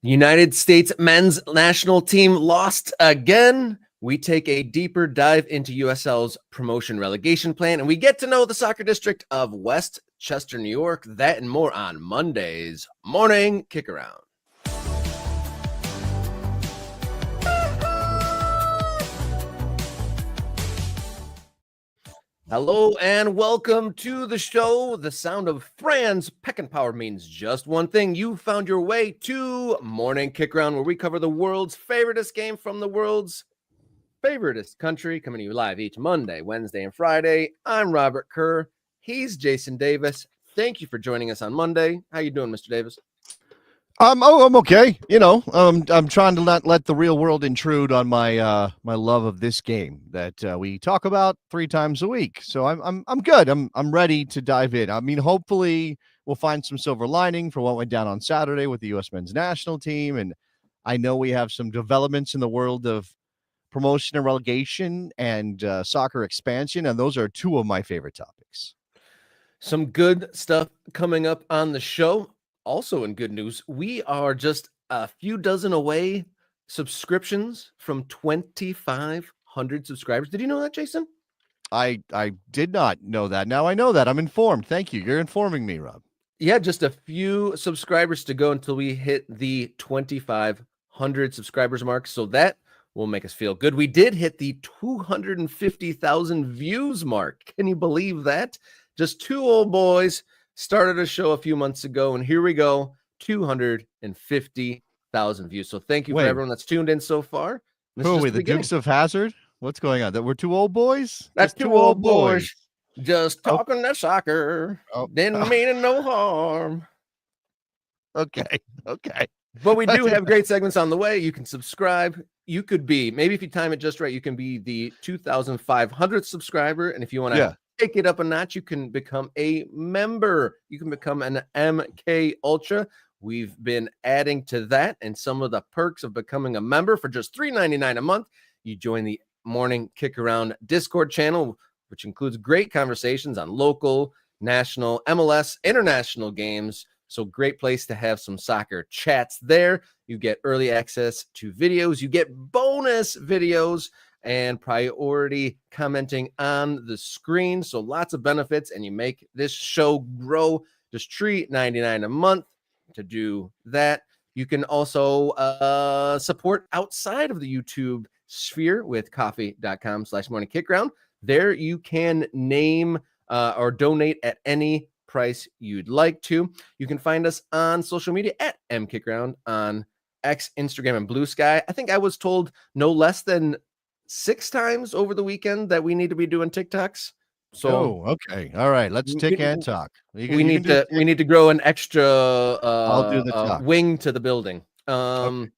The United States men's national team lost again. We take a deeper dive into USL's promotion relegation plan, and we get to know the soccer district of Westchester, New York. That and more on Monday's Morning Kick Around. Hello and welcome to the show. The sound of Fran's Peckin' Power means just one thing. You found your way to Morning Kick Around, where we cover the world's favoriteest game from the world's favoriteest country, coming to you live each Monday, Wednesday, and Friday. I'm Robert Kerr. He's Jason Davis. Thank you for joining us on Monday. How you doing, Mr. Davis? I'm okay. I'm trying to not let the real world intrude on my my love of this game that we talk about 3 times a week. So I'm good. I'm ready to dive in. I mean, hopefully we'll find some silver lining for what went down on Saturday with the U.S. men's national team, and I know we have some developments in the world of promotion and relegation and soccer expansion, and those are 2 of my favorite topics. Some good stuff coming up on the show. Also in good news, we are just a few dozen away subscriptions from 2,500 subscribers. Did you know that, Jason? I did not know that. Now I know that. I'm informed. Thank you. You're informing me, Rob. Yeah, just a few subscribers to go until we hit the 2,500 subscribers mark. So that will make us feel good. We did hit the 250,000 views mark. Can you believe that? Just 2 old boys started a show a few months ago, and here we go, 250,000 views. So thank you for everyone that's tuned in so far. Who are we, the Dukes of Hazzard? What's going on? That we're 2 old boys? That's 2 old boys. Just talking that soccer. Didn't mean no harm. Okay. But we do have great segments on the way. You can subscribe. You could be, maybe if you time it just right, you can be the 2,500th subscriber. And if you want to take it up a notch, you can become a member. You can become an MK Ultra. We've been adding to that and some of the perks of becoming a member. For just $3.99 a month, you join the Morning Kick Around Discord channel, which includes great conversations on local, national, MLS, international games. So great place to have some soccer chats there. You get early access to videos. You get bonus videos and priority commenting on the screen. So lots of benefits, and you make this show grow. Just $3.99 a month to do that. You can also support outside of the YouTube sphere with coffee.com/morningkickaround. There you can name or donate at any price you'd like to. You can find us on social media at mkickaround on X, Instagram, and Blue Sky. I think I was told no less than 6 times over the weekend that we need to be doing TikToks. So okay. All right. Let's tick and talk. We need to grow an extra I'll do the wing to the building. And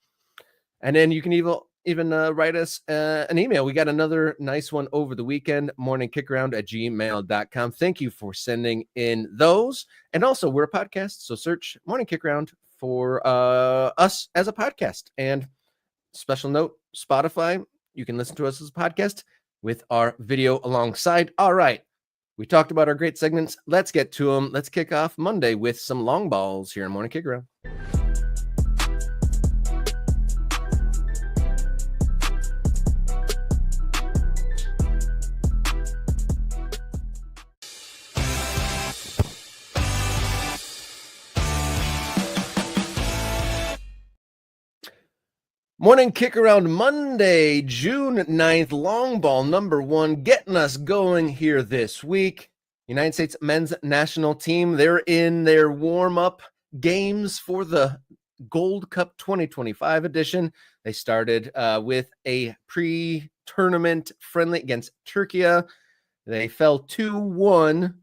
then you can even write us an email. We got another nice one over the weekend, morningkickaround@gmail.com. Thank you for sending in those. And also, we're a podcast, so search Morning Kick Around for us as a podcast. And special note, Spotify, you can listen to us as a podcast with our video alongside. All right, we talked about our great segments. Let's get to them. Let's kick off Monday with some long balls here in Morning Kick Around. Morning Kick Around Monday, June 9th, long ball number 1, getting us going here this week. United States men's national team, they're in their warm-up games for the Gold Cup 2025 edition. They started with a pre-tournament friendly against Turkey. They fell 2-1.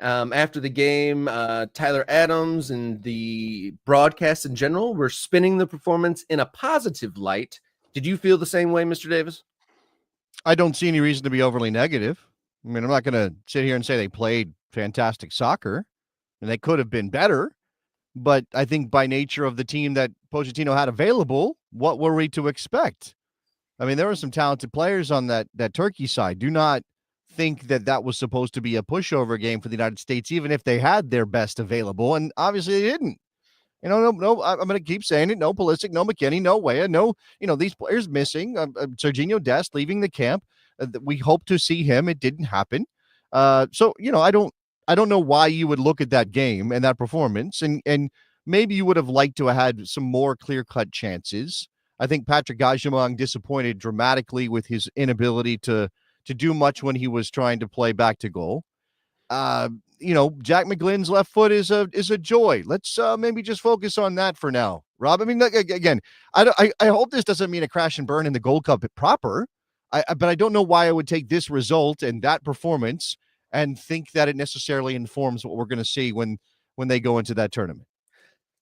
After the game, Tyler Adams and the broadcast in general were spinning the performance in a positive light. Did you feel the same way, Mr. Davis? I don't see any reason to be overly negative. I mean, I'm not going to sit here and say they played fantastic soccer, and they could have been better. But I think by nature of the team that Pochettino had available, what were we to expect? I mean, there were some talented players on that Turkey side. Do not think that was supposed to be a pushover game for the United States, even if they had their best available, and obviously they didn't. No, I'm going to keep saying it. No Pulisic, no McKennie, no Weah, no, these players missing. Serginho Dest leaving the camp. We hope to see him. It didn't happen. So I don't know why you would look at that game and that performance, and maybe you would have liked to have had some more clear-cut chances. I think Patrick Gajimong disappointed dramatically with his inability to do much when he was trying to play back to goal. Jack McGlynn's left foot is a joy. Let's maybe just focus on that for now, Rob. I mean, again, I hope this doesn't mean a crash and burn in the Gold Cup proper. But I don't know why I would take this result and that performance and think that it necessarily informs what we're going to see when they go into that tournament.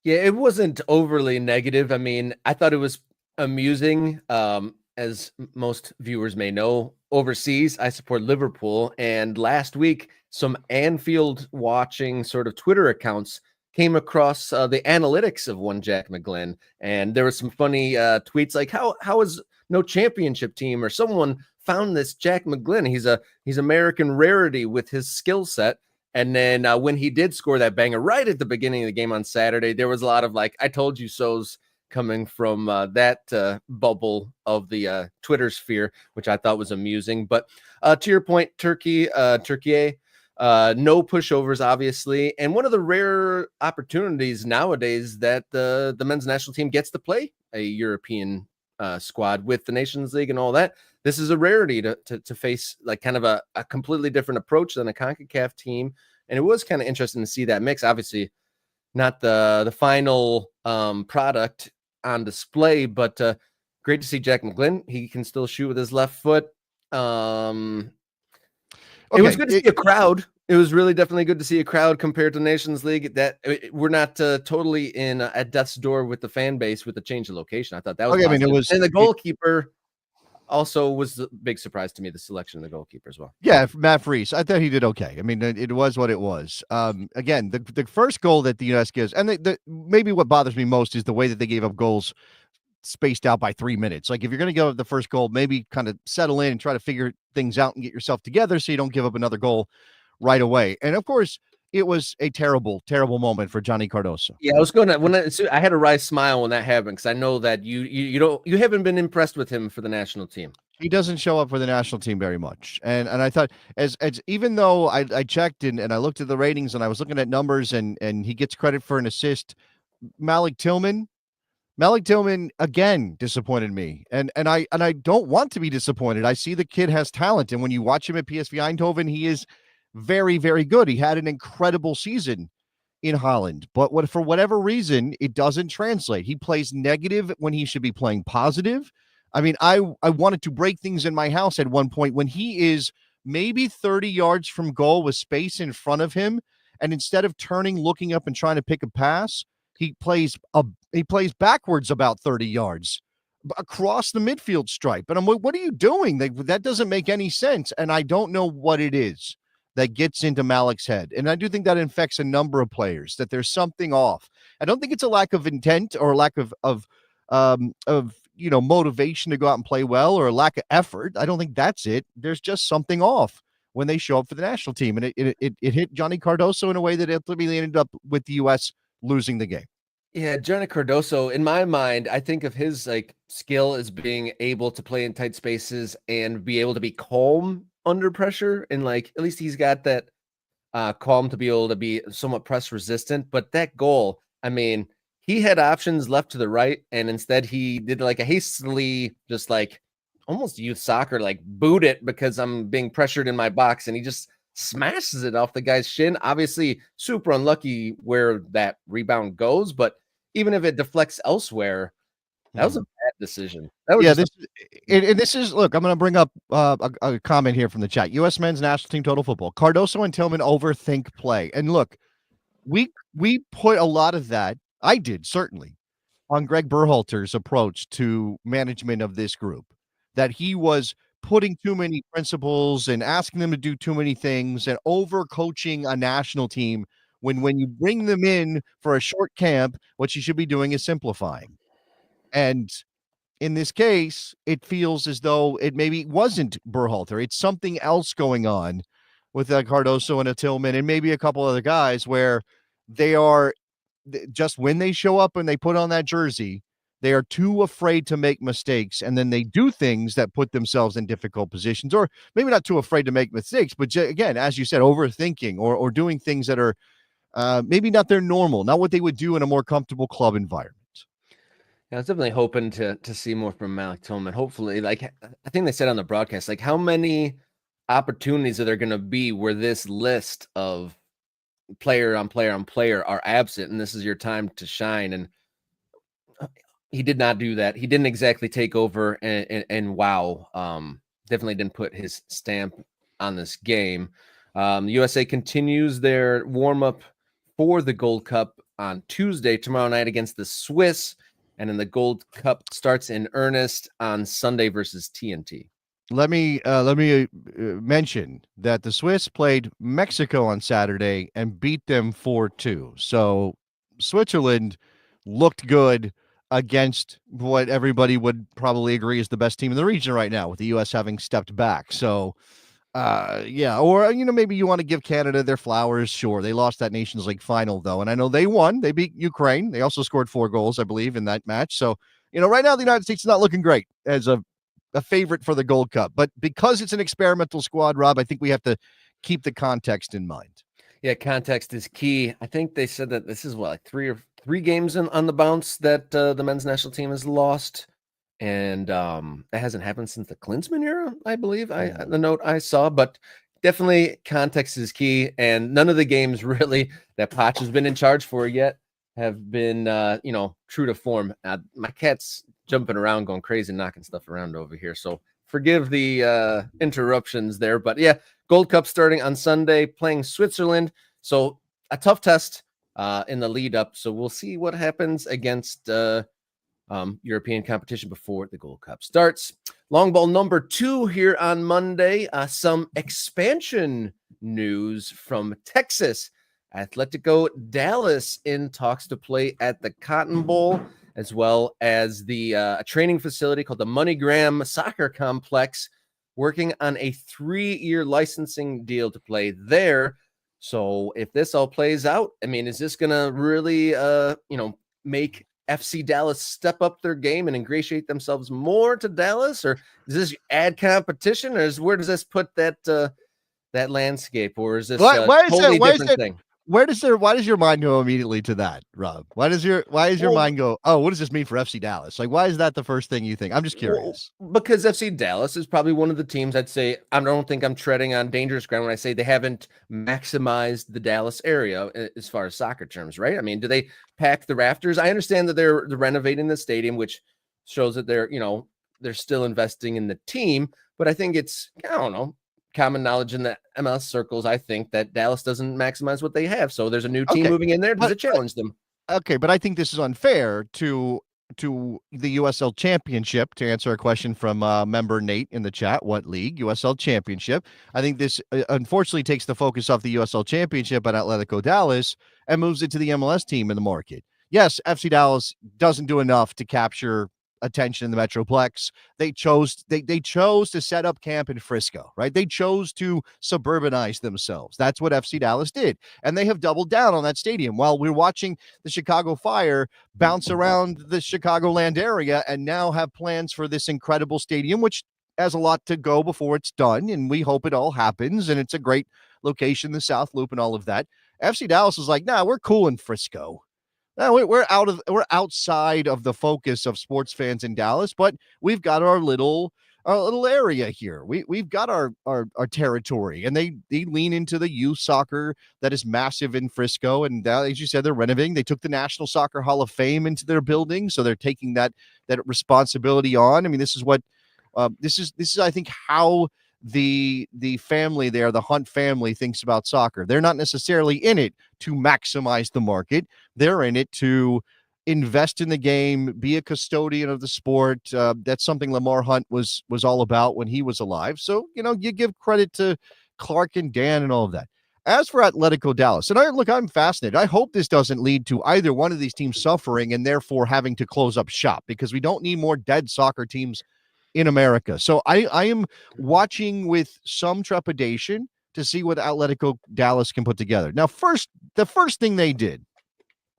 Yeah, it wasn't overly negative. I mean, I thought it was amusing. As most viewers may know, overseas, I support Liverpool. And last week, some Anfield watching sort of Twitter accounts came across the analytics of one Jack McGlynn. And there were some funny tweets like, how is no championship team, or someone found this Jack McGlynn. He's American rarity with his skill set. And then when he did score that banger right at the beginning of the game on Saturday, there was a lot of like, I told you so's coming from that bubble of the Twitter sphere, which I thought was amusing. But to your point, Turkey, no pushovers, obviously. And one of the rare opportunities nowadays that the men's national team gets to play a European squad with the Nations League and all that. This is a rarity to face like kind of a completely different approach than a CONCACAF team. And it was kind of interesting to see that mix. Obviously, not the final product on display, but great to see Jack McGlynn. He can still shoot with his left foot. It was good to see a crowd. It was really definitely good to see a crowd compared to Nations League. That we're not totally in at death's door with the fan base with the change of location. I thought that was okay. I mean, it was, and the goalkeeper also was a big surprise to me. The selection of the goalkeeper as well. Yeah, Matt Freese. I thought he did okay. I mean, it was what it was. Again, the first goal that the U.S. gives, and maybe what bothers me most is the way that they gave up goals spaced out by 3 minutes. Like if you're going to give up the first goal, maybe kind of settle in and try to figure things out and get yourself together so you don't give up another goal right away. And of course, it was a terrible, terrible moment for Johnny Cardoso. Yeah, I was going to I had a wry smile when that happened because I know that you haven't been impressed with him for the national team. He doesn't show up for the national team very much. And I thought as even though I checked and I looked at the ratings and I was looking at numbers and he gets credit for an assist, Malik Tillman again disappointed me. And I don't want to be disappointed. I see the kid has talent. And when you watch him at PSV Eindhoven, he is very, very good. He had an incredible season in Holland, but for whatever reason, it doesn't translate. He plays negative when he should be playing positive. I mean, I wanted to break things in my house at one point when he is maybe 30 yards from goal with space in front of him. And instead of turning, looking up and trying to pick a pass, he plays backwards about 30 yards across the midfield stripe. And I'm like, what are you doing? That doesn't make any sense. And I don't know what it is that gets into Malik's head. And I do think that infects a number of players, that there's something off. I don't think it's a lack of intent or a lack of motivation to go out and play well or a lack of effort. I don't think that's it. There's just something off when they show up for the national team. And it hit Johnny Cardoso in a way that ultimately ended up with the U.S. losing the game. Yeah, Johnny Cardoso, in my mind, I think of his like skill as being able to play in tight spaces and be able to be calm under pressure, and like at least he's got that calm to be able to be somewhat press resistant. But that goal, I mean, he had options left to the right, and instead he did like a hastily just like almost youth soccer, like boot it because I'm being pressured in my box, and he just smashes it off the guy's shin. Obviously, super unlucky where that rebound goes, but even if it deflects elsewhere, that was a bad decision. That was this is look, I'm going to bring up a comment here from the chat. U.S. men's national team total football. Cardoso and Tillman overthink play. And look, we put a lot of that, I did certainly, on Greg Berhalter's approach to management of this group, that he was putting too many principles and asking them to do too many things and over coaching a national team when you bring them in for a short camp, what you should be doing is simplifying. And in this case, it feels as though it maybe wasn't Berhalter. It's something else going on with Cardoso and a Tillman and maybe a couple other guys where they are just when they show up and they put on that jersey, they are too afraid to make mistakes, and then they do things that put themselves in difficult positions, or maybe not too afraid to make mistakes, but again, as you said, overthinking or doing things that are maybe not their normal, not what they would do in a more comfortable club environment. Yeah, I was definitely hoping to see more from Malik Tillman. Hopefully, like I think they said on the broadcast, like how many opportunities are there going to be where this list of player on player on player are absent, and this is your time to shine. And he did not do that. He didn't exactly take over and wow. Definitely didn't put his stamp on this game. The USA continues their warm-up for the Gold Cup on Tuesday, tomorrow night against the Swiss, and then the Gold Cup starts in earnest on Sunday versus TNT. Let me mention that the Swiss played Mexico on Saturday and beat them 4-2. So Switzerland looked good against what everybody would probably agree is the best team in the region right now, with the U.S. having stepped back. So, yeah, or, maybe you want to give Canada their flowers. Sure, they lost that Nations League final, though, and I know they won. They beat Ukraine. They also scored 4 goals, I believe, in that match. So, right now the United States is not looking great as a favorite for the Gold Cup. But because it's an experimental squad, Rob, I think we have to keep the context in mind. Yeah, context is key. I think they said that this is like three games on the bounce that the men's national team has lost, and that hasn't happened since the Klinsmann era, I believe. The note I saw, but definitely context is key, and none of the games really that Poch has been in charge for yet have been true to form. My cat's jumping around, going crazy, knocking stuff around over here, so forgive the interruptions there. But yeah, Gold Cup starting on Sunday, playing Switzerland. So a tough test in the lead up. So we'll see what happens against European competition before the Gold Cup starts. Long ball number 2 here on Monday. Some expansion news from Texas. Atletico Dallas in talks to play at the Cotton Bowl, as well as the training facility called the MoneyGram Soccer Complex, working on a 3-year licensing deal to play there. So if this all plays out, I mean, is this going to really, make FC Dallas step up their game and ingratiate themselves more to Dallas, or does this add competition, or where does this put that landscape, or is this a totally different thing? Why does your mind go immediately to that, Rob? Why does your mind go, oh, what does this mean for FC Dallas? Like, why is that the first thing you think? I'm just curious. Because FC Dallas is probably one of the teams I'd say, I don't think I'm treading on dangerous ground when I say they haven't maximized the Dallas area as far as soccer terms, right? I mean, do they pack the rafters? I understand that they're renovating the stadium, which shows that they're still investing in the team, but I think it's, I don't know, common knowledge in the MLS circles, I think, that Dallas doesn't maximize what they have. So there's a new team moving in there. Does it challenge them? Okay, but I think this is unfair to the USL Championship, to answer a question from member Nate in the chat. What league? USL Championship. I think this unfortunately takes the focus off the USL Championship at Atletico Dallas and moves it to the MLS team in the market. Yes, FC Dallas doesn't do enough to capture attention in the Metroplex. They chose to set up camp in Frisco, right? They chose to suburbanize themselves. That's what FC Dallas did, and they have doubled down on that stadium. While we're watching the Chicago Fire bounce around the Chicagoland area and now have plans for this incredible stadium, which has a lot to go before it's done, and we hope it all happens, and it's a great location, the South Loop and all of that. FC Dallas is like, nah, we're cool in Frisco. No, we're outside of the focus of sports fans in Dallas, but we've got our little area here. We've got our territory, and they lean into the youth soccer that is massive in Frisco. And as you said, they're renovating. They took the National Soccer Hall of Fame into their building, so they're taking that responsibility on. I mean, this is what this is I think how the family there, the Hunt family, thinks about soccer. They're not necessarily in it to maximize the market. They're in it to invest in the game, be a custodian of the sport. That's something Lamar Hunt was all about when he was alive. So, you give credit to Clark and Dan and all of that. As for Atletico Dallas, and I'm fascinated. I hope this doesn't lead to either one of these teams suffering and therefore having to close up shop, because we don't need more dead soccer teams in America. So I am watching with some trepidation to see what Atletico Dallas can put together. Now, the first thing they did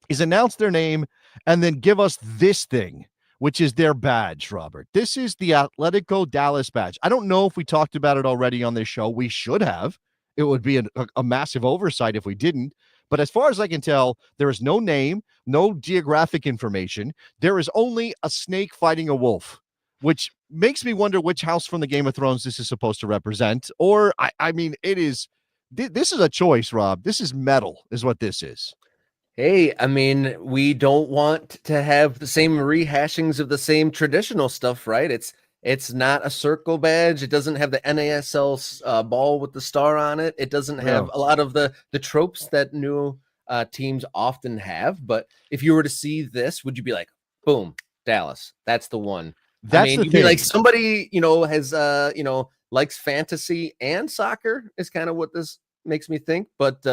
is announce their name and then give us this thing, which is their badge, Robert. This is the Atletico Dallas badge. I don't know if we talked about it already on this show. We should have. It would be a massive oversight if we didn't. But as far as I can tell, there is no name, no geographic information. There is only a snake fighting a wolf, which makes me wonder which house from the Game of Thrones this is supposed to represent. Or, I mean, it is, this is a choice, Rob. This is metal, is what this is. Hey, I mean, we don't want to have the same rehashings of the same traditional stuff, right? It's not a circle badge. It doesn't have the NASL ball with the star on it. It doesn't have a lot of the tropes that new teams often have. But if you were to see this, would you be like, boom, Dallas, that's the one? That's you'd be like, somebody, has, likes fantasy and soccer is kind of what this makes me think. But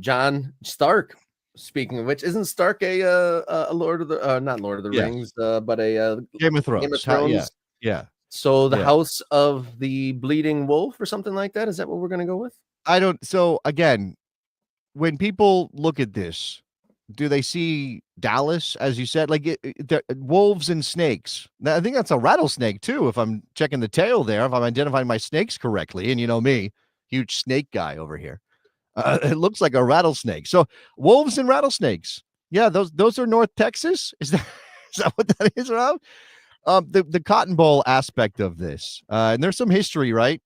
John Stark, speaking of which, isn't Stark a Lord of the not Lord of the Rings, but a Game of Thrones? Game of Thrones. Yeah. So the House of the Bleeding Wolf or something like that. Is that what we're gonna go with? So again, when people look at this, do they see Dallas, as you said, like wolves and snakes? I think that's a rattlesnake too, if I'm checking the tail there, if I'm identifying my snakes correctly. And you know me, huge snake guy over here. It looks like a rattlesnake. So wolves and rattlesnakes. Yeah, those are North Texas. Is that what that is, Rob? The Cotton Bowl aspect of this, and there's some history, right?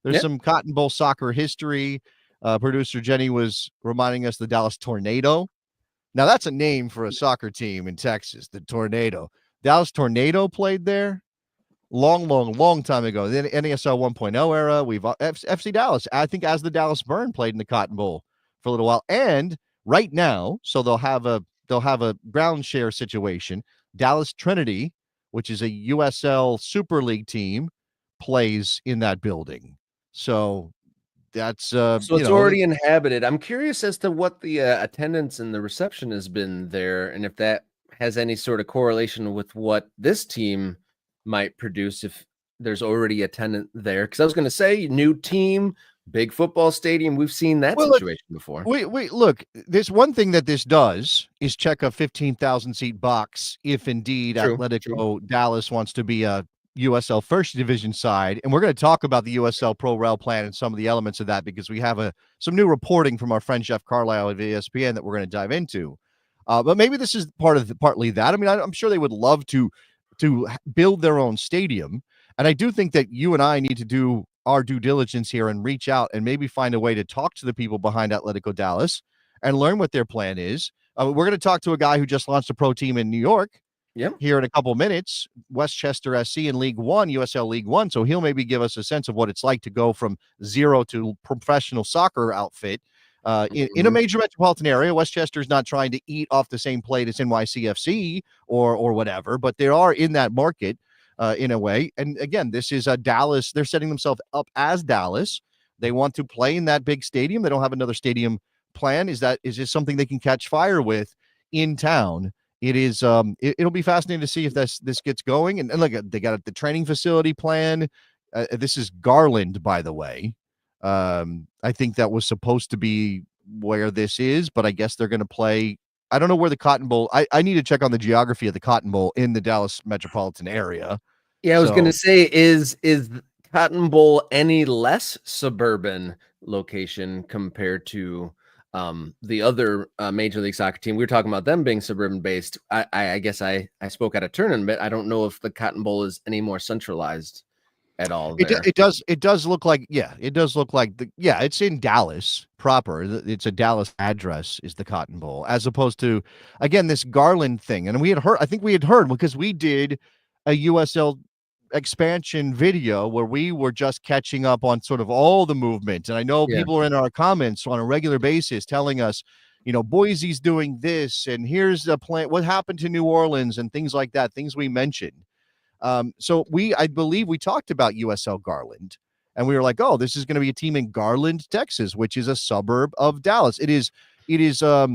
There's some Cotton Bowl soccer history. Producer Jenny was reminding us the Dallas Tornado. Now that's a name for a soccer team in Texas, the Tornado. Dallas Tornado played there long time ago. The NASL 1.0 era. We've FC Dallas, I think, as the Dallas Burn, played in the Cotton Bowl for a little while. And right now, so they'll have a ground share situation. Dallas Trinity, which is a USL Super League team, plays in that building. So that's so it's already inhabited. I'm curious as to what the attendance and the reception has been there, and if that has any sort of correlation with what this team might produce if there's already a tenant there. Because I was going to say, new team, big football stadium. We've seen that situation before. Wait, look, there's one thing that this does is check a 15,000 seat box if indeed Atletico Dallas wants to be a USL First Division side. And we're going to talk about the USL Pro Rail plan and some of the elements of that, because we have some new reporting from our friend Jeff Carlisle of ESPN that we're going to dive into. But maybe this is partly that. I mean, I'm sure they would love to build their own stadium. And I do think that you and I need to do our due diligence here and reach out and maybe find a way to talk to the people behind Atletico Dallas and learn what their plan is. We're going to talk to a guy who just launched a pro team in New York here in a couple minutes, Westchester SC in League One, USL League One. So he'll maybe give us a sense of what it's like to go from zero to professional soccer outfit in a major metropolitan area. Westchester is not trying to eat off the same plate as NYCFC or whatever, but they are in that market in a way. And again, this is a Dallas. They're setting themselves up as Dallas. They want to play in that big stadium. They don't have another stadium plan. Is this something they can catch fire with in town? It is. It'll be fascinating to see if this gets going. And look, they got the training facility plan. This is Garland, by the way. I think that was supposed to be where this is, but I guess they're going to play. I don't know where the Cotton Bowl. I need to check on the geography of the Cotton Bowl in the Dallas metropolitan area. Yeah, I was going to say, is Cotton Bowl any less suburban location compared to the other Major League Soccer team? We were talking about them being suburban based. I guess I spoke out of turn a bit. I don't know if the Cotton Bowl is any more centralized at all. It does look like, it's in Dallas proper. It's a Dallas address is the Cotton Bowl, as opposed to, again, this Garland thing. And I think we had heard because we did a USL expansion video where we were just catching up on sort of all the movement. And I know people are in our comments on a regular basis telling us, Boise's doing this, and here's the plan, what happened to New Orleans and things like that, things we mentioned. So I believe we talked about USL Garland, and we were like, oh, this is going to be a team in Garland, Texas, which is a suburb of Dallas. It is, I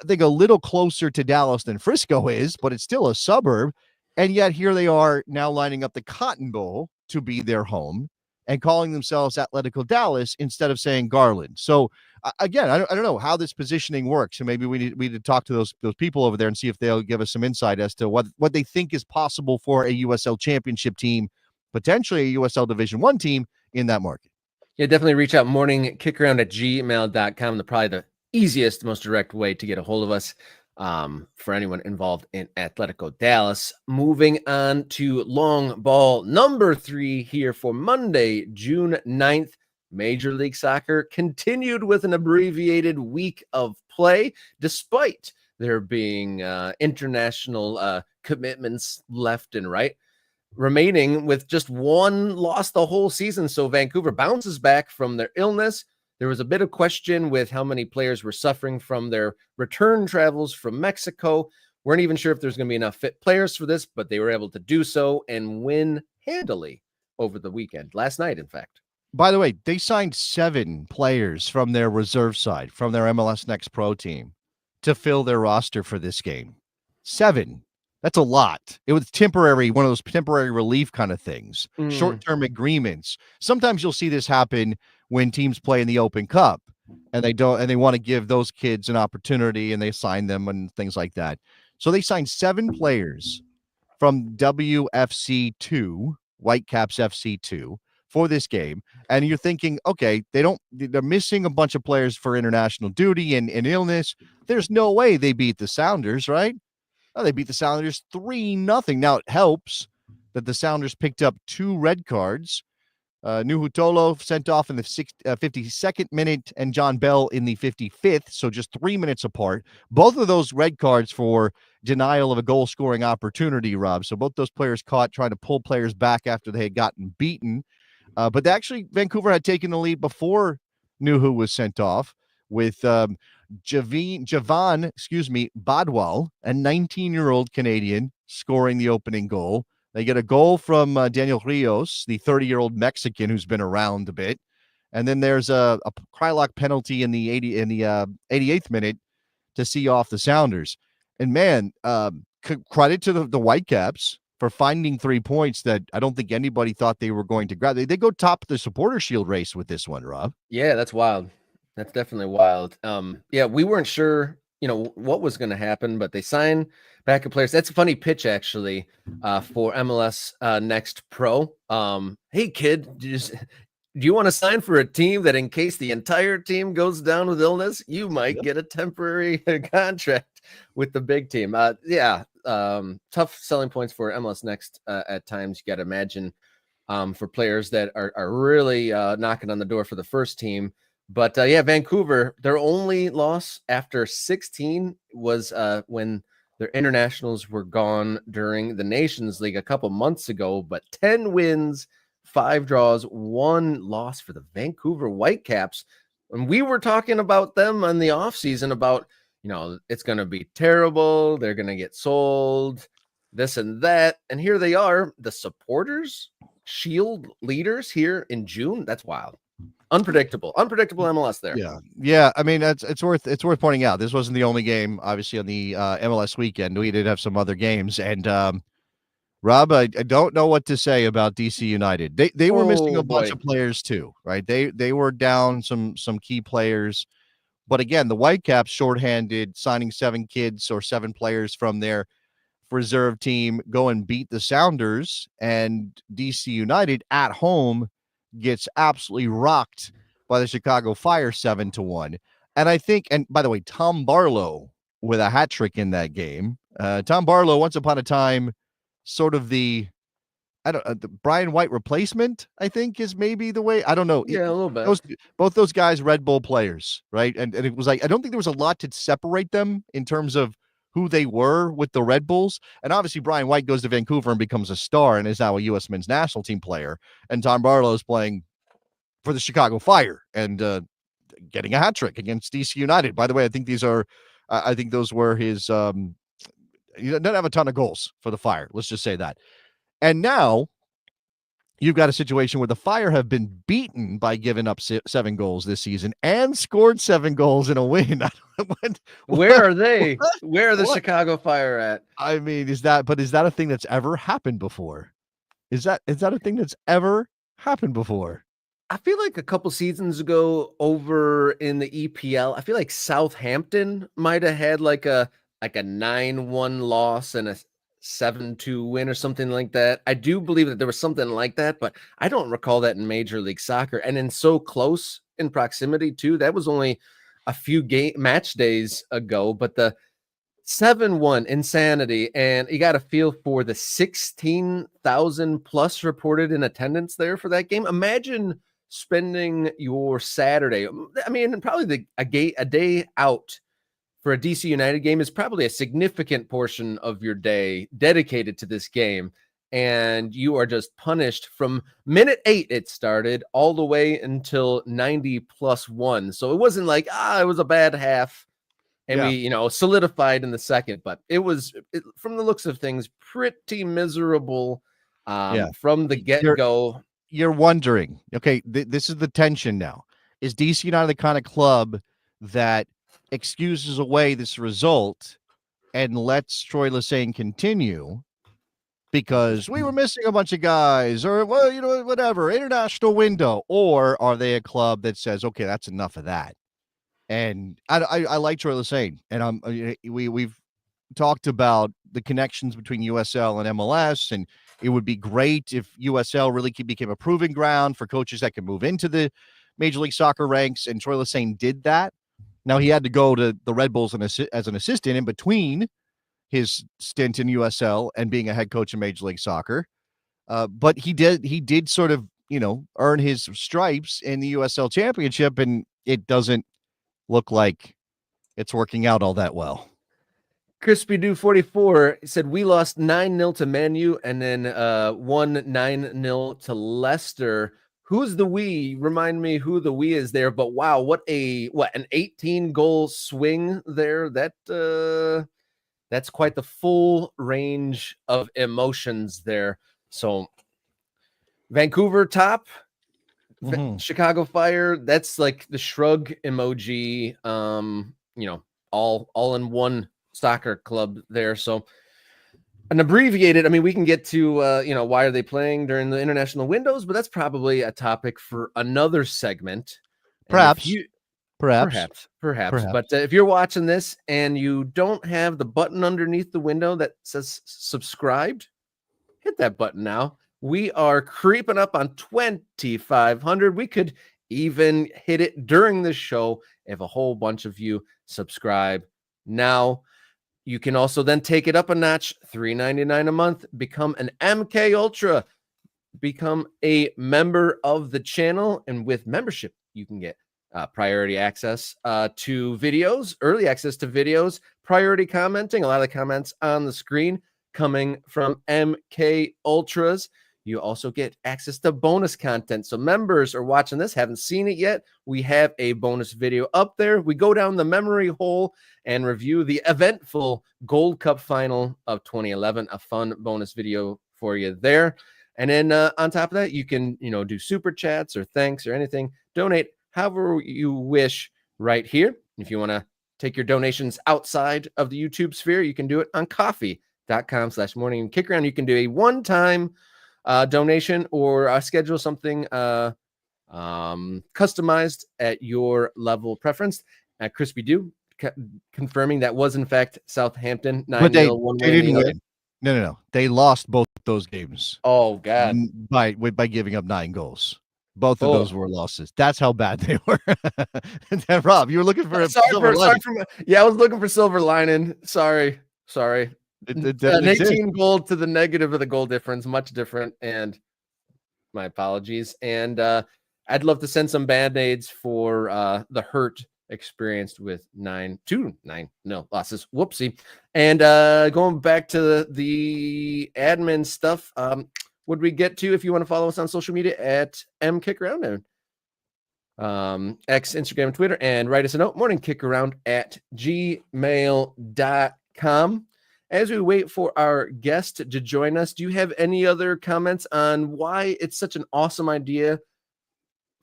think, a little closer to Dallas than Frisco is, but it's still a suburb. And yet here they are now lining up the Cotton Bowl to be their home. and calling themselves Atletico Dallas instead of saying Garland. So again, I don't know how this positioning works. So maybe we need to talk to those people over there and see if they'll give us some insight as to what they think is possible for a USL Championship team, potentially a USL Division I team in that market. Yeah, definitely reach out morningkickaround@gmail.com. Probably the easiest, most direct way to get a hold of us for anyone involved in Atletico Dallas. Moving on to long ball number 3 here for Monday, June 9th. Major League Soccer continued with an abbreviated week of play, despite there being international commitments left and right, remaining with just one loss the whole season. So Vancouver bounces back from their illness. There was a bit of question with how many players were suffering from their return travels from Mexico. Weren't even sure if there's going to be enough fit players for this, but they were able to do so and win handily over the weekend. Last night, in fact. By the way, they signed 7 players from their reserve side, from their MLS Next Pro team, to fill their roster for this game. 7. That's a lot. It was temporary, one of those temporary relief kind of things, short-term agreements. Sometimes you'll see this happen when teams play in the Open Cup and they want to give those kids an opportunity and they sign them and things like that. So they signed 7 players from WFC2, Whitecaps FC2, for this game. And you're thinking, okay, they're missing a bunch of players for international duty and illness. There's no way they beat the Sounders, right? Oh, they beat the Sounders 3-0. Now, it helps that the Sounders picked up 2 red cards. Nuhutolo sent off in the 52nd minute and John Bell in the 55th, so just 3 minutes apart. Both of those red cards for denial of a goal-scoring opportunity, Rob. So both those players caught trying to pull players back after they had gotten beaten. But actually, Vancouver had taken the lead before Nuhu was sent off with Javan Badwal, a 19-year-old Canadian, scoring the opening goal. They get a goal from Daniel Rios, the 30-year-old Mexican who's been around a bit. And then there's a Krylock penalty in the 88th minute to see off the Sounders. And man, credit to the Whitecaps for finding 3 points that I don't think anybody thought they were going to grab. They go top of the Supporter Shield race with this one, Rob. Yeah, that's wild. That's definitely wild. Yeah, we weren't sure, what was going to happen, but they signed backup players. That's a funny pitch, actually, for MLS Next Pro. Hey, kid, do you want to sign for a team that in case the entire team goes down with illness, you might get a temporary contract with the big team? Tough selling points for MLS Next at times. You got to imagine for players that are really knocking on the door for the first team. But Vancouver, their only loss after 16 was when their internationals were gone during the Nations League a couple months ago. But 10 wins, 5 draws, 1 loss for the Vancouver Whitecaps. And we were talking about them on the offseason about, it's going to be terrible. They're going to get sold, this and that. And here they are, the Supporters Shield leaders here in June. That's wild. Unpredictable MLS there. Yeah. I mean, it's worth pointing out. This wasn't the only game, obviously, on the MLS weekend. We did have some other games, and Rob, I don't know what to say about DC United. They were missing a bunch of players too, right? They were down some key players, but again, the Whitecaps shorthanded, signing 7 kids or 7 players from their reserve team, go and beat the Sounders, and DC United at home gets absolutely rocked by the Chicago Fire 7-1. And I think, and by the way, Tom Barlow with a hat trick in that game. Tom Barlow, once upon a time, sort of the Brian White replacement, I think, is maybe the way. I don't know. Yeah, a little bit. Both those guys, Red Bull players, right? And it was like, I don't think there was a lot to separate them in terms of who they were with the Red Bulls. And obviously Brian White goes to Vancouver and becomes a star and is now a U.S. men's national team player. And Tom Barlow is playing for the Chicago Fire and getting a hat trick against DC United. By the way, I think I think those were his, he doesn't have a ton of goals for the Fire. Let's just say that. And now you've got a situation where the Fire have been beaten by giving up 7 goals this season and scored 7 goals in a win. Where are they? Where are the Chicago Fire at? I mean, is that a thing that's ever happened before? Is that a thing that's ever happened before. I feel like a couple seasons ago over in the EPL, I feel like Southampton might have had like a 9-1 loss and a 7-2 win or something like that. I do believe that there was something like that, but I don't recall that in Major League Soccer. And in so close in proximity too, that was only a few match days ago, but the 7-1 insanity, and you got a feel for the 16,000 plus reported in attendance there for that game. Imagine spending your Saturday. I mean, probably a day out for a DC United game is probably a significant portion of your day dedicated to this game. And you are just punished from minute 8 it started all the way until 90+1. So it wasn't like, it was a bad half and we, solidified in the second, but it was from the looks of things pretty miserable from the get-go. You're wondering, okay, this is the tension now. Is DC United the kind of club that excuses away this result and lets Troy Lesesne continue because we were missing a bunch of guys or, well, whatever, international window? Or are they a club that says, okay, that's enough of that? And I like Troy Lesesne, and we've talked about the connections between USL and MLS, and it would be great if USL really became a proving ground for coaches that can move into the Major League Soccer ranks, and Troy Lesesne did that. Now, he had to go to the Red Bulls as an assistant in between his stint in USL and being a head coach in Major League Soccer. But he did sort of, earn his stripes in the USL Championship, and it doesn't look like it's working out all that well. Crispy Do 44 said we lost 9-0 to Man U and then won 9-0 to Leicester. Who's the we? Remind me who the we is there. But wow, what an 18-goal swing there. That's quite the full range of emotions there. So Vancouver top. Chicago Fire, that's like the shrug emoji, all in one soccer club there. So an abbreviated, I mean, we can get to why are they playing during the international windows, but that's probably a topic for another segment. Perhaps. But if you're watching this and you don't have the button underneath the window that says subscribed, hit that button now. We are creeping up on 2,500. We could even hit it during the show if a whole bunch of you subscribe now. You can also then take it up a notch, $3.99 a month, become an MK Ultra, become a member of the channel. And with membership, you can get priority access to videos, early access to videos, priority commenting, a lot of the comments on the screen coming from MK Ultras. You also get access to bonus content. So members are watching this, haven't seen it yet. We have a bonus video up there. We go down the memory hole and review the eventful Gold Cup final of 2011, a fun bonus video for you there. And then on top of that, you can, do super chats or thanks or anything. Donate however you wish right here. If you want to take your donations outside of the YouTube sphere, you can do it on coffee.com/morningkickaround. You can do a one-time donation or schedule something customized at your level preference. Crispy Do confirming that was in fact Southampton 9-0. But they didn't win. No. They lost both those games. Oh God! By giving up 9 goals. Both of those were losses. That's how bad they were. Rob, you were looking for a silver lining. I was looking for silver lining. Sorry. An 18 goal to the negative of the goal difference, much different, and my apologies. And I'd love to send some band-aids for the hurt experienced with 9-0 losses. Whoopsie. And going back to the admin stuff, would we get to, if you want to follow us on social media at MKickaround, X, Instagram, Twitter, and write us a note, morningkickaround@gmail.com. As we wait for our guest to join us, do you have any other comments on why it's such an awesome idea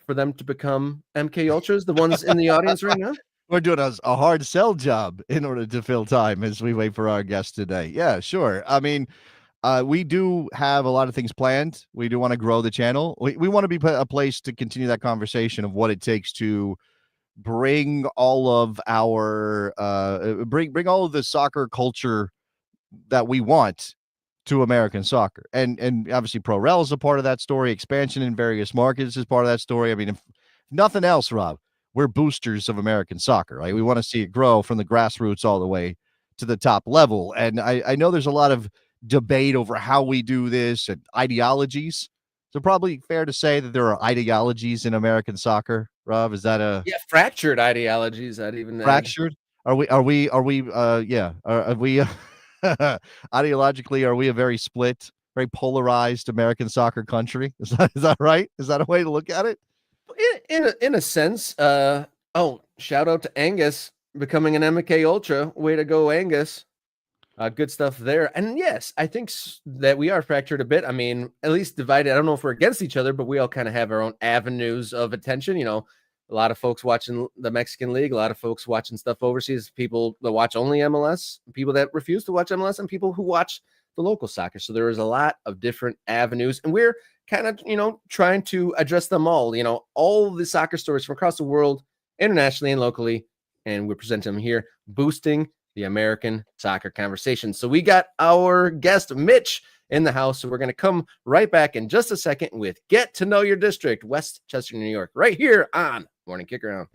for them to become MK Ultras, the ones in the audience right now? We're doing a hard sell job in order to fill time as we wait for our guest today. Yeah, sure. I mean, We do have a lot of things planned. We do want to grow the channel. We want to be a place to continue that conversation of what it takes to bring all of our bring all of the soccer culture that we want to American soccer. And obviously Pro Rel is a part of that story. Expansion in various markets is part of that story. I mean, if nothing else, Rob, we're boosters of American soccer, right? We want to see it grow from the grassroots all the way to the top level. And I know there's a lot of debate over how we do this and ideologies. So probably fair to say that there are ideologies in American soccer. Rob, is that a fractured ideologies? I'd even fractured? Are we are we ideologically, are we a very split, very polarized American soccer country? Is that right? Is that a way to look at it? In a sense. Shout out to Angus becoming an MK Ultra. Way to go, Angus. Good stuff there. And yes, I think that we are fractured a bit. I mean, at least divided. I don't know if we're against each other, but we all kind of have our own avenues of attention. You know, a lot of folks watching the Mexican League, a lot of folks watching stuff overseas, people that watch only MLS, people that refuse to watch MLS, and people who watch the local soccer. So there is a lot of different avenues, and we're kind of, trying to address them all, all the soccer stories from across the world, internationally and locally, and we present them here, boosting the American soccer conversation. So we got our guest, Mitch, in the house. So we're going to come right back in just a second with Get to Know Your District, Westchester, New York, right here on Morning Kick Around.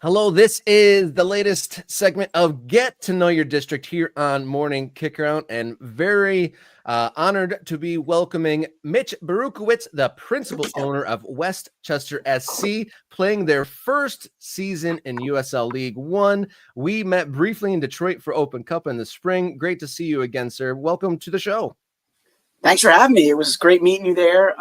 Hello, this is the latest segment of Get to Know Your District here on Morning Kick Around, and very honored to be welcoming Mitch Baruchowitz, the principal owner of Westchester SC, playing their first season in USL League One. We met briefly in Detroit for Open Cup in the spring. Great to see you again, sir. Welcome to the show. Thanks for having me. It was great meeting you there.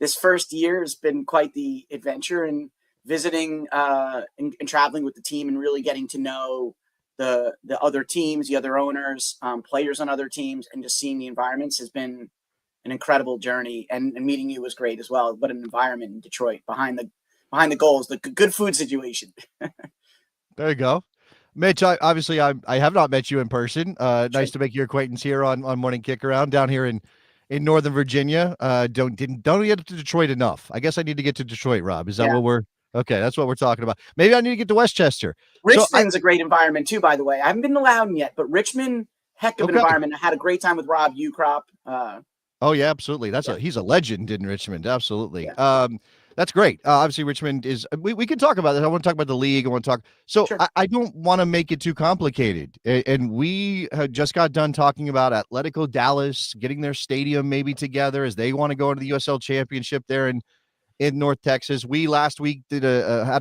This first year has been quite the adventure, and visiting and traveling with the team and really getting to know the other teams, the other owners, players on other teams, and just seeing the environments has been an incredible journey. And meeting you was great as well. What an environment in Detroit behind the goals, the good food situation. There you go. Mitch, I have not met you in person. Nice to make your acquaintance here on Morning Kick Around down here in Northern Virginia. Don't get to Detroit enough. I guess I need to get to Detroit, Rob. Is that what we're okay? That's what we're talking about. Maybe I need to get to Westchester. Richmond's a great environment too, by the way. I haven't been to Loudon yet, but Richmond, heck of an environment. I had a great time with Rob Ukrop. Oh yeah, absolutely. He's a legend in Richmond. Absolutely. Yeah. That's great. Obviously, Richmond is. We can talk about this. I want to talk about the league. I want to talk. So sure. I don't want to make it too complicated. And we just got done talking about Atletico Dallas getting their stadium maybe together as they want to go into the USL Championship there in North Texas. We last week had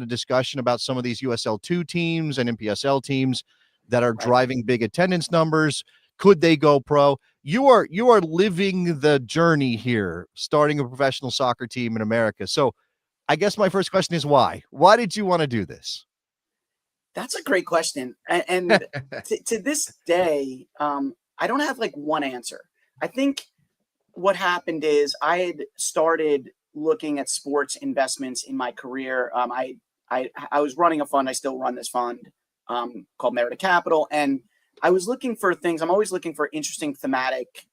a discussion about some of these USL 2 teams and NPSL teams that are driving big attendance numbers. Could they go pro? You are living the journey here, starting a professional soccer team in America. So I guess my first question is why? Why did you want to do this? That's a great question. And to this day, I don't have like one answer. I think what happened is I had started looking at sports investments in my career. I was running a fund. I still run this fund called Merida Capital. And I was looking for things. I'm always looking for interesting thematic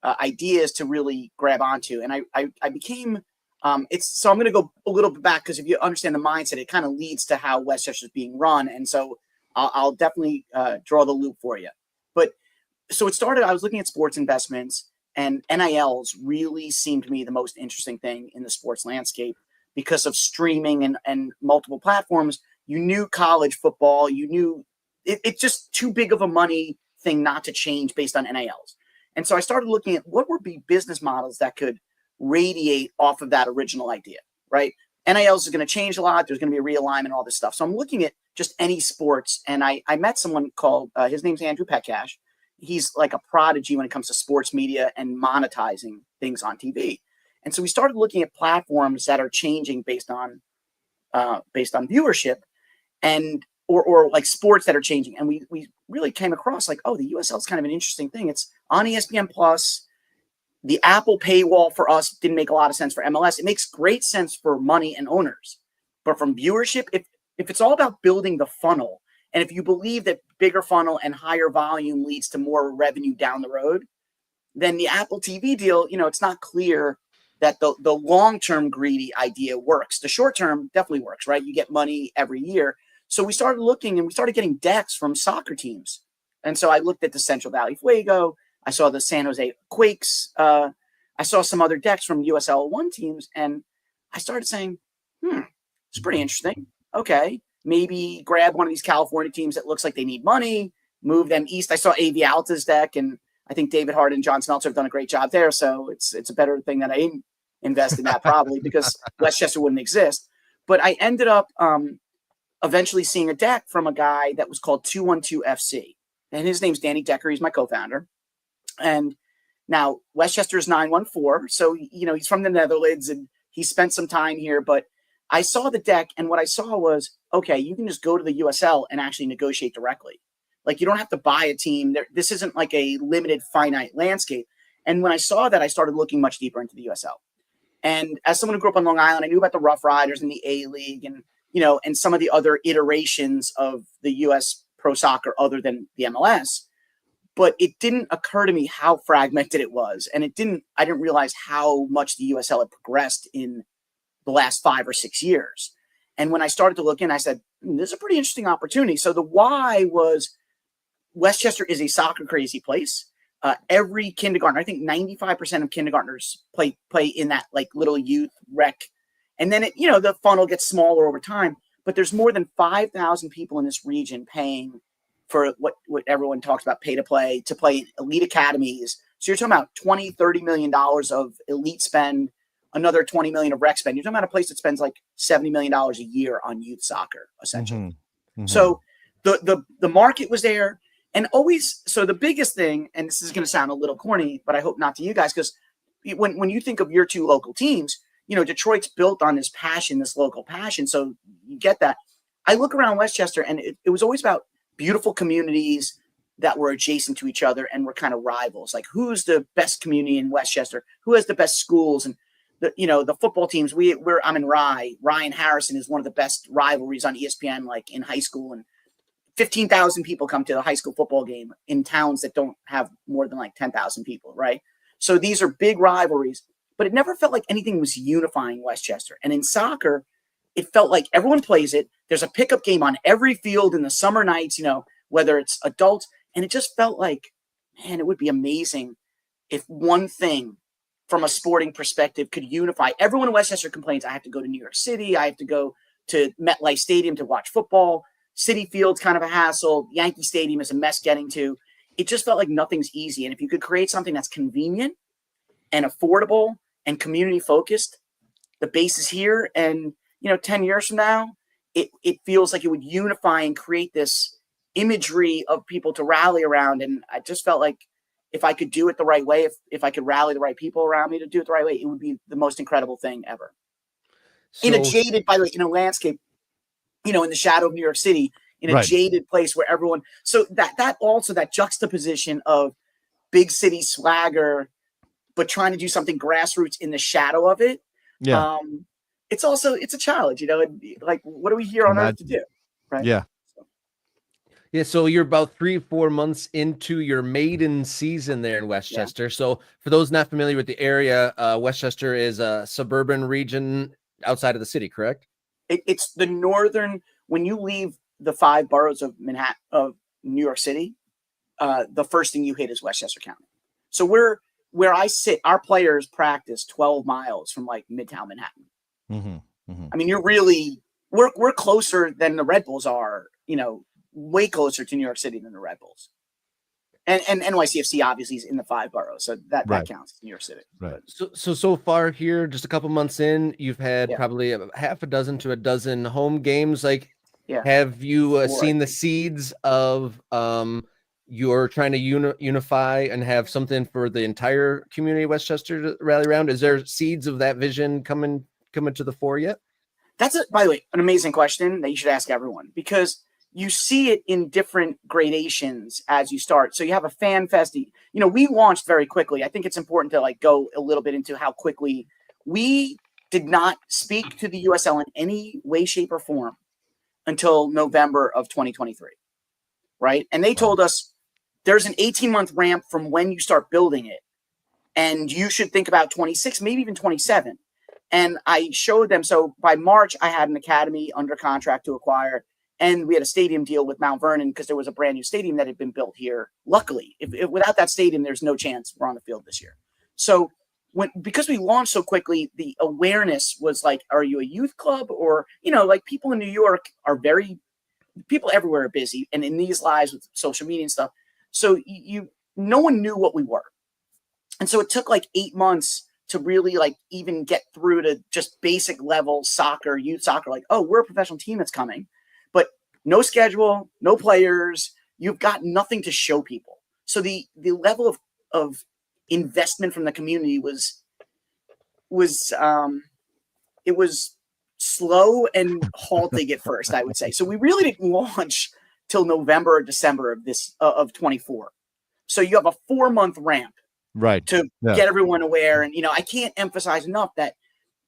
ideas to really grab onto. And I became so I'm going to go a little bit back, because if you understand the mindset, it kind of leads to how Westchester is being run. And so I'll definitely draw the loop for you. But so it started, I was looking at sports investments, and NILs really seemed to me the most interesting thing in the sports landscape because of streaming and multiple platforms. You knew college football, you knew it's just too big of a money thing not to change based on NILs. And so I started looking at what would be business models that could radiate off of that original idea, right? NILs is going to change a lot. There's going to be a realignment, all this stuff. So I'm looking at just any sports. And I met someone called, his name's Andrew Petcash. He's like a prodigy when it comes to sports media and monetizing things on TV. And so we started looking at platforms that are changing based on based on viewership and or like sports that are changing. And we really came across like, oh, the USL is kind of an interesting thing. It's on ESPN Plus. The Apple paywall for us didn't make a lot of sense for MLS. It makes great sense for money and owners. But from viewership, if it's all about building the funnel, and if you believe that bigger funnel and higher volume leads to more revenue down the road, then the Apple TV deal, it's not clear that the long-term greedy idea works. The short-term definitely works, right? You get money every year. So we started looking and we started getting decks from soccer teams. And so I looked at the Central Valley Fuego. I saw the San Jose Quakes. I saw some other decks from USL 1 teams. And I started saying, it's pretty interesting. Okay, maybe grab one of these California teams that looks like they need money, move them east. I saw AV Alta's deck, and I think David Hart and John Smeltzer have done a great job there. So it's a better thing that I didn't invest in that probably because Westchester wouldn't exist. But I ended up eventually seeing a deck from a guy that was called 212 FC. And his name's Danny Decker. He's my co-founder. And now Westchester is 914. So, he's from the Netherlands and he spent some time here. But I saw the deck, and what I saw was, okay, you can just go to the USL and actually negotiate directly. Like, you don't have to buy a team. This isn't like a limited, finite landscape. And when I saw that, I started looking much deeper into the USL. And as someone who grew up on Long Island, I knew about the Rough Riders and the A-League and, and some of the other iterations of the US Pro Soccer other than the MLS. But it didn't occur to me how fragmented it was. And I didn't realize how much the USL had progressed in the last 5 or 6 years. And when I started to look in, I said, this is a pretty interesting opportunity. So the why was Westchester is a soccer crazy place. Every kindergartner, I think 95% of kindergartners play in that like little youth rec. And then the funnel gets smaller over time, but there's more than 5,000 people in this region paying for what everyone talks about, pay to play in elite academies. So you're talking about $20-30 million of elite spend, another 20 million of rec spend. You're talking about a place that spends like $70 million a year on youth soccer, essentially. Mm-hmm. Mm-hmm. So the market was there. And always, so the biggest thing, and this is going to sound a little corny, but I hope not to you guys, because when you think of your two local teams, Detroit's built on this passion, this local passion. So you get that. I look around Westchester, and it was always about beautiful communities that were adjacent to each other and were kind of rivals. Like, who's the best community in Westchester? Who has the best schools? And the football teams. I'm in Rye. Ryan Harrison is one of the best rivalries on ESPN, like in high school, and 15,000 people come to the high school football game in towns that don't have more than like 10,000 people, right? So these are big rivalries, but it never felt like anything was unifying Westchester. And in soccer, it felt like everyone plays it. There's a pickup game on every field in the summer nights, whether it's adults. And it just felt like, man, it would be amazing if one thing from a sporting perspective could unify. Everyone in Westchester complains, I have to go to New York City. I have to go to MetLife Stadium to watch football. City Field's kind of a hassle. Yankee Stadium is a mess getting to. It just felt like nothing's easy. And if you could create something that's convenient and affordable and community focused, the base is here. And, 10 years from now, it feels like it would unify and create this imagery of people to rally around. And I just felt like if I could do it the right way, if I could rally the right people around me to do it the right way, it would be the most incredible thing ever. So, in a jaded, by the way, in a landscape, in the shadow of New York City, in a jaded place where everyone, so that also that juxtaposition of big city swagger, but trying to do something grassroots in the shadow of it. Yeah. It's a challenge, like, what are we here on earth to do? Right. Yeah. Yeah. So you're about 3-4 months into your maiden season there in Westchester. Yeah. So for those not familiar with the area, Westchester is a suburban region outside of the city, correct? It's the northern, when you leave the 5 boroughs of Manhattan, of New York City, the first thing you hit is Westchester County. So where I sit, our players practice 12 miles from like Midtown Manhattan. Mm-hmm, mm-hmm. I mean, we're closer than the Red Bulls are, way closer to New York City than the Red Bulls. And NYCFC obviously is in the 5 boroughs, so that counts, New York City. Right. So far here, just a couple months in, you've had probably half a dozen to a dozen home games. Like, have you seen the seeds of you're trying to unify and have something for the entire community of Westchester to rally around? Is there seeds of that vision coming to the fore yet? That's, by the way, an amazing question that you should ask everyone, because you see it in different gradations as you start. So you have a fan fest. We launched very quickly. I think it's important to go a little bit into how quickly we did not speak to the USL in any way, shape, or form until November of 2023, right? And they told us there's an 18-month ramp from when you start building it, and you should think about 26, maybe even 27. And I showed them. So by March, I had an academy under contract to acquire. And we had a stadium deal with Mount Vernon because there was a brand new stadium that had been built here. Luckily, if without that stadium, there's no chance we're on the field this year. So because we launched so quickly, the awareness was like, are you a youth club? Or, people in New York people everywhere are busy. And in these lives with social media and stuff. So no one knew what we were. And so it took 8 months to really even get through to just basic level soccer, youth soccer. We're a professional team that's coming. But no schedule, no players, you've got nothing to show people. So the level of investment from the community was slow and halting at first, I would say. So we really didn't launch till November or December of 24. So you have a 4-month ramp, right, to get everyone aware. And I can't emphasize enough that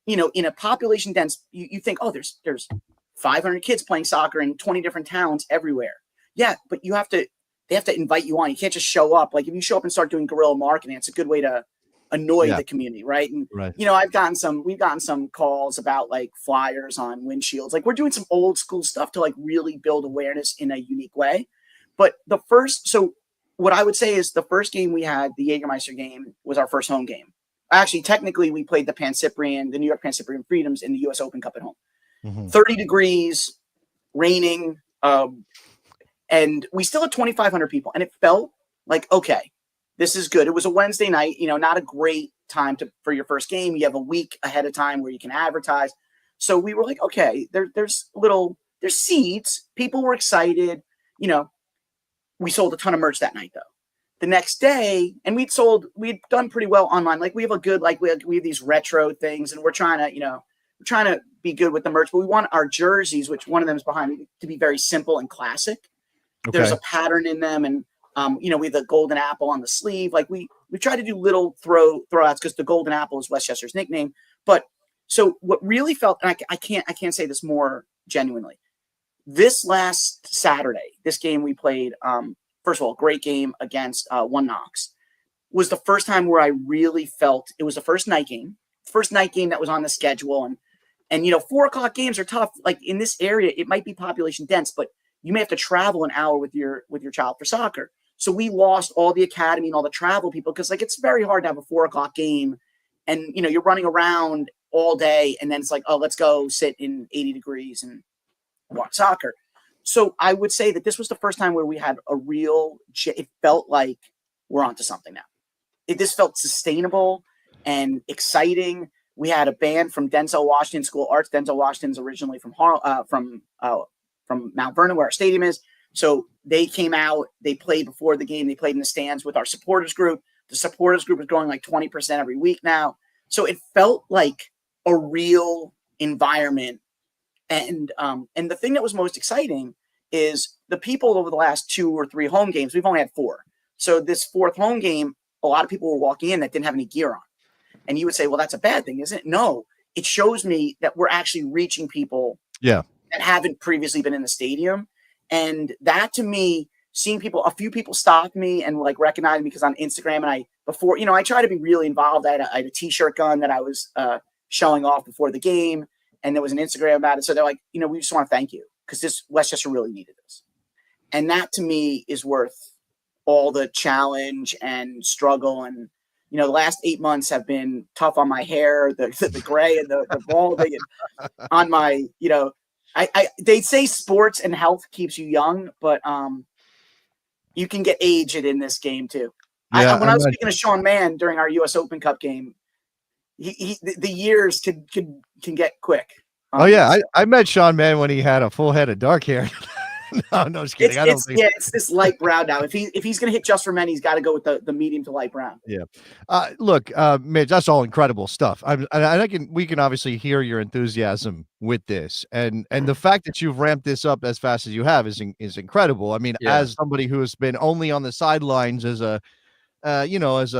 in a population dense, you think, there's 500 kids playing soccer in 20 different towns everywhere. Yeah, but they have to invite you on. You can't just show up. If you show up and start doing guerrilla marketing, it's a good way to annoy the community, right? And we've gotten some calls about flyers on windshields. We're doing some old school stuff to really build awareness in a unique way. But what I would say is the first game we had, the Jägermeister game, was our first home game. Actually, technically, we played the New York Pan-Cyprian Freedoms in the U.S. Open Cup at home. 30 degrees, raining, and we still had 2,500 people, and it felt like, okay, this is good. It was a Wednesday night, not a great time for your first game. You have a week ahead of time where you can advertise. So we were like, okay, there's seeds. People were excited. We sold a ton of merch that night though. The next day, and we'd done pretty well online. We have a good, we have these retro things, and we're trying to be good with the merch, but we want our jerseys, which one of them is behind me, to be very simple and classic. Okay. There's a pattern in them, and we have the golden apple on the sleeve. We try to do little throwouts because the golden apple is Westchester's nickname. But so what really felt, and I can't say this more genuinely. This last Saturday, this game we played, first of all, great game against One Knox, was the first time where I really felt it was the first night game that was on the schedule. And 4:00 games are tough. In this area, it might be population dense, but you may have to travel an hour with your child for soccer. So we lost all the academy and all the travel people because it's very hard to have a 4:00 game, and you're running around all day, and then it's let's go sit in 80 degrees and watch soccer. So I would say that this was the first time where we had it felt like we're onto something now. This felt sustainable and exciting. We had a band from Denzel Washington School of Arts. Denzel Washington's originally from Mount Vernon, where our stadium is. So they came out, they played before the game. They played in the stands with our supporters group. The supporters group is growing 20% every week now. So it felt like a real environment. And the thing that was most exciting is the people over the last 2 or 3 home games. We've only had 4. So this 4th home game, a lot of people were walking in that didn't have any gear on. And you would say, well, that's a bad thing, isn't it? No, it shows me that we're actually reaching people that haven't previously been in the stadium. And that, to me, seeing a few people stop me and recognize me because on Instagram, and I try to be really involved. I had a t-shirt gun that I was showing off before the game, and there was an Instagram about it. So they're like, we just want to thank you because this Westchester really needed this. And that, to me, is worth all the challenge and struggle. And the last 8 months have been tough on my hair, the gray and the balding, and on my, they say sports and health keeps you young, but you can get aged in this game too. Yeah, when I was speaking to Sean Mann during our U.S. Open Cup game, the years can get quick. I met Sean Mann when he had a full head of dark hair. No, just kidding. I don't think. Yeah, it's this light brown now. If he's gonna hit just for men, he's got to go with the medium to light brown. Yeah. Look, Mitch, that's all incredible stuff. We can obviously hear your enthusiasm with this, and the fact that you've ramped this up as fast as you have is incredible. I mean, as somebody who has been only on the sidelines as a as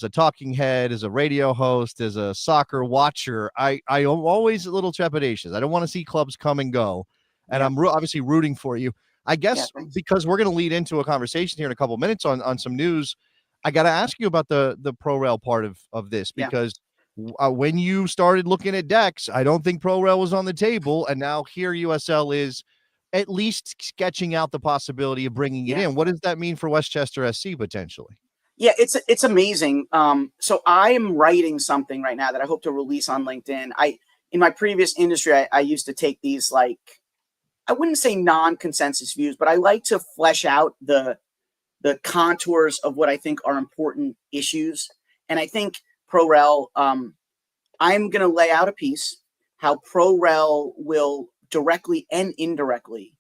a talking head, as a radio host, as a soccer watcher, I am always a little trepidatious. I don't want to see clubs come and go, and I'm obviously rooting for you. I guess because we're going to lead into a conversation here in a couple of minutes on some news. I got to ask you about the pro rel part of this, because when you started looking at decks, I don't think pro rel was on the table, and now here USL is at least sketching out the possibility of bringing it in. What does that mean for Westchester SC potentially? Yeah, it's amazing. So I am writing something right now that I hope to release on LinkedIn. In my previous industry, I used to take these, like, I wouldn't say non-consensus views, but I like to flesh out the contours of what I think are important issues. And I think ProRel, I'm going to lay out a piece how ProRel will directly and indirectly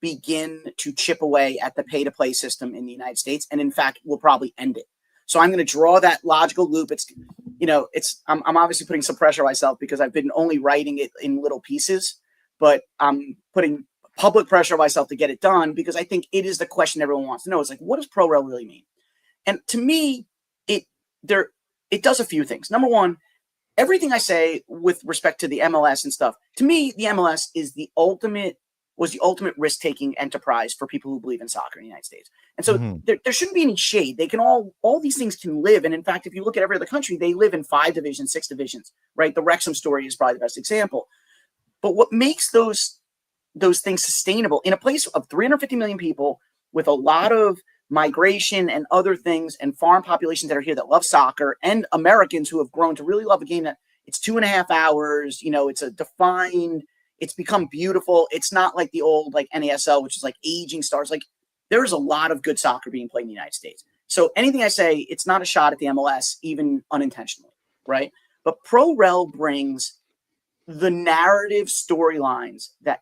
begin to chip away at the pay-to-play system in the United States, and in fact, will probably end it. So I'm going to draw that logical loop. I'm obviously putting some pressure on myself because I've been only writing it in little pieces, but I'm putting public pressure on myself to get it done because I think it is the question everyone wants to know. It's like, what does ProRel really mean? And to me, it does a few things. Number one, everything I say with respect to the MLS and stuff, to me, the MLS is the ultimate risk-taking enterprise for people who believe in soccer in the United States. And so there shouldn't be any shade. They can all these things can live. And in fact, if you look at every other country, they live in 5 divisions, 6 divisions, right? The Wrexham story is probably the best example. But what makes those things sustainable in a place of 350 million people with a lot of migration and other things and foreign populations that are here that love soccer, and Americans who have grown to really love a game that it's 2.5 hours, it's a defined, it's become beautiful. It's not like the old like NASL, which is like aging stars. Like there's a lot of good soccer being played in the United States. So anything I say, it's not a shot at the MLS, even unintentionally, right? But ProRel brings the narrative storylines that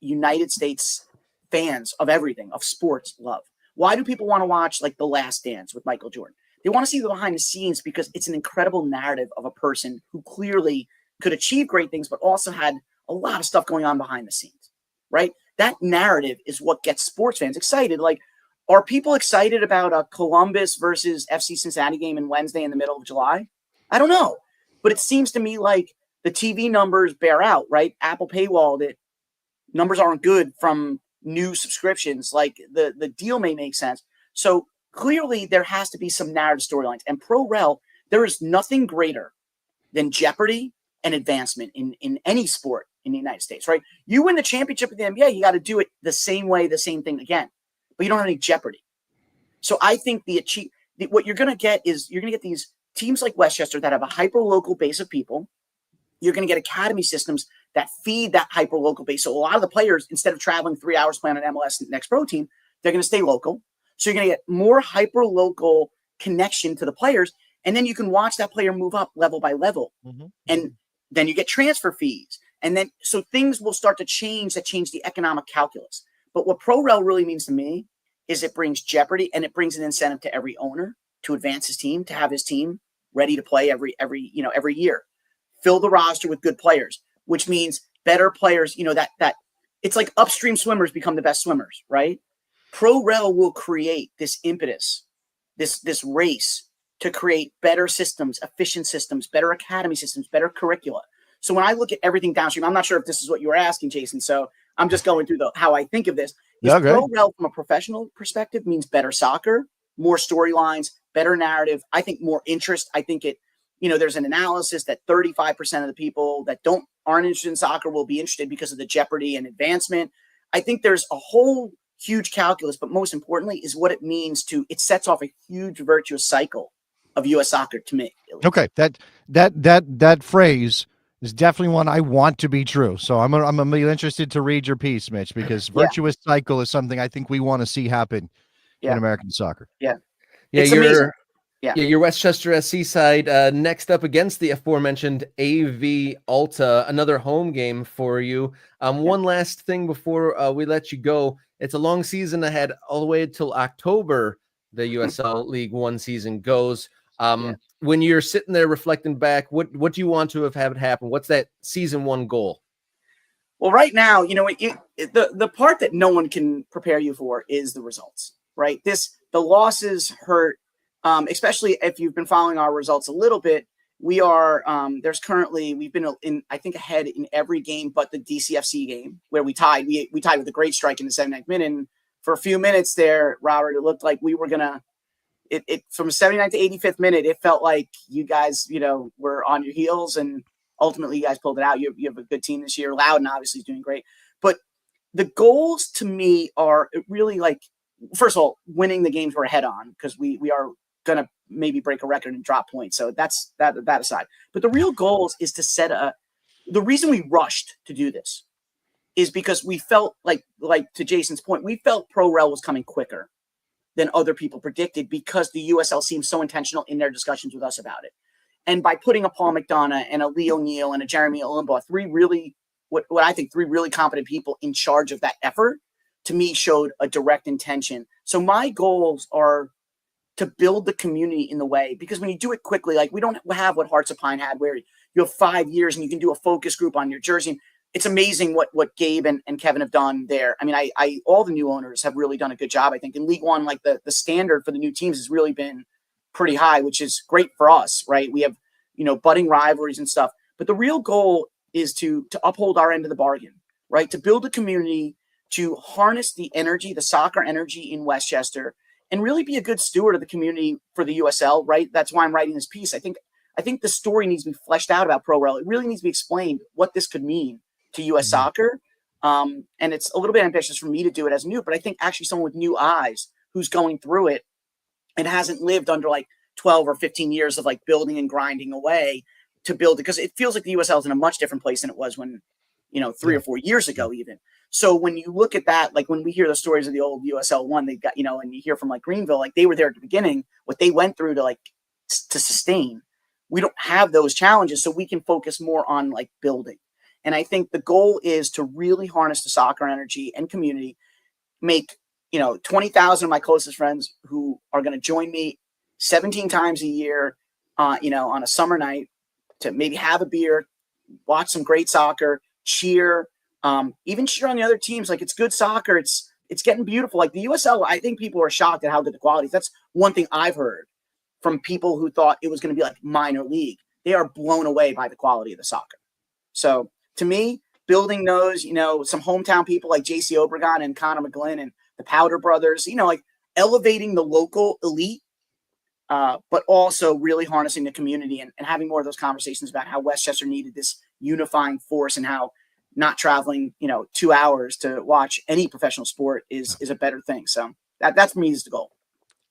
United States fans of everything, of sports, love. Why do people want to watch like The Last Dance with Michael Jordan? They want to see the behind the scenes because it's an incredible narrative of a person who clearly could achieve great things, but also had a lot of stuff going on behind the scenes, right? That narrative is what gets sports fans excited. Like, are people excited about a Columbus versus FC Cincinnati game in Wednesday in the middle of July? I don't know. But it seems to me like the TV numbers bear out, right? Apple paywalled it. Numbers aren't good from new subscriptions. Like the deal may make sense. So clearly there has to be some narrative storylines. And ProRel, there is nothing greater than jeopardy and advancement in any sport in the United States, right? You win the championship of the NBA, you got to do it the same way, the same thing again, but you don't have any jeopardy. So I think what you're going to get is you're going to get these teams like Westchester that have a hyper-local base of people. You're going to get academy systems that feed that hyper-local base. So a lot of the players, instead of traveling 3 hours playing on MLS next pro team, they're going to stay local. So you're going to get more hyper-local connection to the players, and then you can watch that player move up level by level. And then you get transfer fees. And then, so things will start to change the economic calculus. But what ProRel really means to me is it brings jeopardy and it brings an incentive to every owner to advance his team, to have his team ready to play every year. Fill the roster with good players, which means better players, that it's like upstream swimmers become the best swimmers, right? ProRel will create this impetus, this race to create better systems, efficient systems, better academy systems, better curricula. So when I look at everything downstream, I'm not sure if this is what you were asking, Jason. So I'm just going through how I think of this. ProRel from a professional perspective means better soccer, more storylines, better narrative. I think more interest. I think there's an analysis that 35% of the people that aren't interested in soccer will be interested because of the jeopardy and advancement. I think there's a whole huge calculus, but most importantly is what it means it sets off a huge virtuous cycle of U.S. soccer to me. Okay. That phrase is definitely one I want to be true. So I'm gonna be interested to read your piece, Mitch, because virtuous cycle is something I think we want to see happen in American soccer. Yeah. Yeah, it's amazing. Yeah. Your Westchester SC side next up against the aforementioned AV Alta, another home game for you. One last thing before we let you go. It's a long season ahead, all the way till October. The USL League One season goes. When you're sitting there reflecting back, what do you want to have had happen? What's that season one goal? Well, right now, the part that no one can prepare you for is the results, right? The losses hurt. Especially if you've been following our results a little bit, we've been I think ahead in every game but the DCFC game where we tied. We tied with a great strike in the 79th minute. And for a few minutes there, Robert, it looked like we were gonna. It from 79th to 85th minute, it felt like you guys, were on your heels, and ultimately you guys pulled it out. You have a good team this year. Loudon obviously is doing great, but the goals to me are really like, first of all, winning the games we're ahead on, because we are going to maybe break a record and drop points. So that's that aside. But the real goals is to set the reason we rushed to do this is because we felt like to Jason's point, we felt ProRel was coming quicker than other people predicted because the USL seemed so intentional in their discussions with us about it. And by putting a Paul McDonough and a Lee O'Neill and a Jeremy Olimbaugh, three really competent people in charge of that effort, to me showed a direct intention. So my goals are to build the community in the way, because when you do it quickly, like we don't have what Hearts of Pine had, where you have 5 years and you can do a focus group on your jersey. It's amazing what Gabe and Kevin have done there. I mean, all the new owners have really done a good job. I think in League One, like the standard for the new teams has really been pretty high, which is great for us, right? We have, budding rivalries and stuff, but the real goal is to uphold our end of the bargain, right? To build a community, to harness the energy, the soccer energy in Westchester, and really be a good steward of the community for the USL, right? That's why I'm writing this piece. I think the story needs to be fleshed out about ProRel. It really needs to be explained what this could mean to U.S. soccer. And it's a little bit ambitious for me to do it as new, but I think actually someone with new eyes who's going through it and hasn't lived under like 12 or 15 years of like building and grinding away to build it, because it feels like the USL is in a much different place than it was when, 3 or 4 years ago even. So when you look at that, like when we hear the stories of the old USL One, they got, and you hear from like Greenville, like they were there at the beginning, what they went through to sustain. We don't have those challenges, so we can focus more on like building. And I think the goal is to really harness the soccer energy and community, make, 20,000 of my closest friends who are going to join me 17 times a year, on a summer night, to maybe have a beer, watch some great soccer, cheer, even cheer on the other teams. Like, it's good soccer. It's getting beautiful. Like the USL, I think people are shocked at how good the quality is. That's one thing I've heard from people who thought it was going to be like minor league. They are blown away by the quality of the soccer. So to me, building those, some hometown people like JC Obregon and Connor McGlynn and the Powder Brothers, like elevating the local elite, but also really harnessing the community and having more of those conversations about how Westchester needed this unifying force, and how not traveling, 2 hours to watch any professional sport is a better thing. So that's for me is the goal.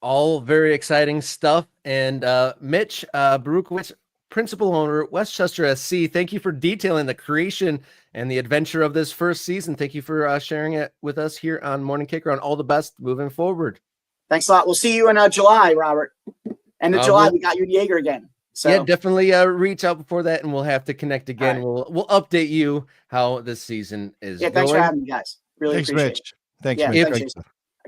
All very exciting stuff. And Mitch Baruchowitz, principal owner, Westchester SC, thank you for detailing the creation and the adventure of this first season. Thank you for sharing it with us here on Morning Kickaround. All the best moving forward. Thanks a lot. We'll see you in July, Robert. End of July, we got you in Jaeger again. So yeah, definitely reach out before that, and we'll have to connect again. Right. We'll update you how this season is going. Thanks for having me, guys. Really Thanks, appreciate Mitch. it. Thanks, Yeah, Mitch. thanks,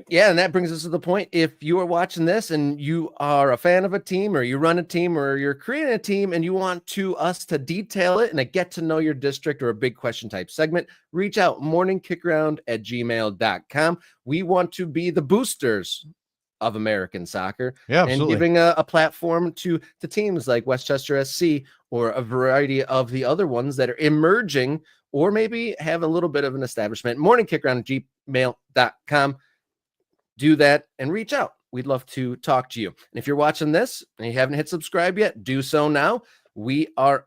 Yeah, and that brings us to the point. If you are watching this and you are a fan of a team, or you run a team, or you're creating a team, and you want us to detail it in a get to know your district or a big question type segment, reach out, morningkickaround@gmail.com. We want to be the boosters of American soccer, and giving a platform to teams like Westchester SC or a variety of the other ones that are emerging or maybe have a little bit of an establishment. morningkickaround@gmail.com. Do that and reach out. We'd love to talk to you. And if you're watching this and you haven't hit subscribe yet, do so now. We are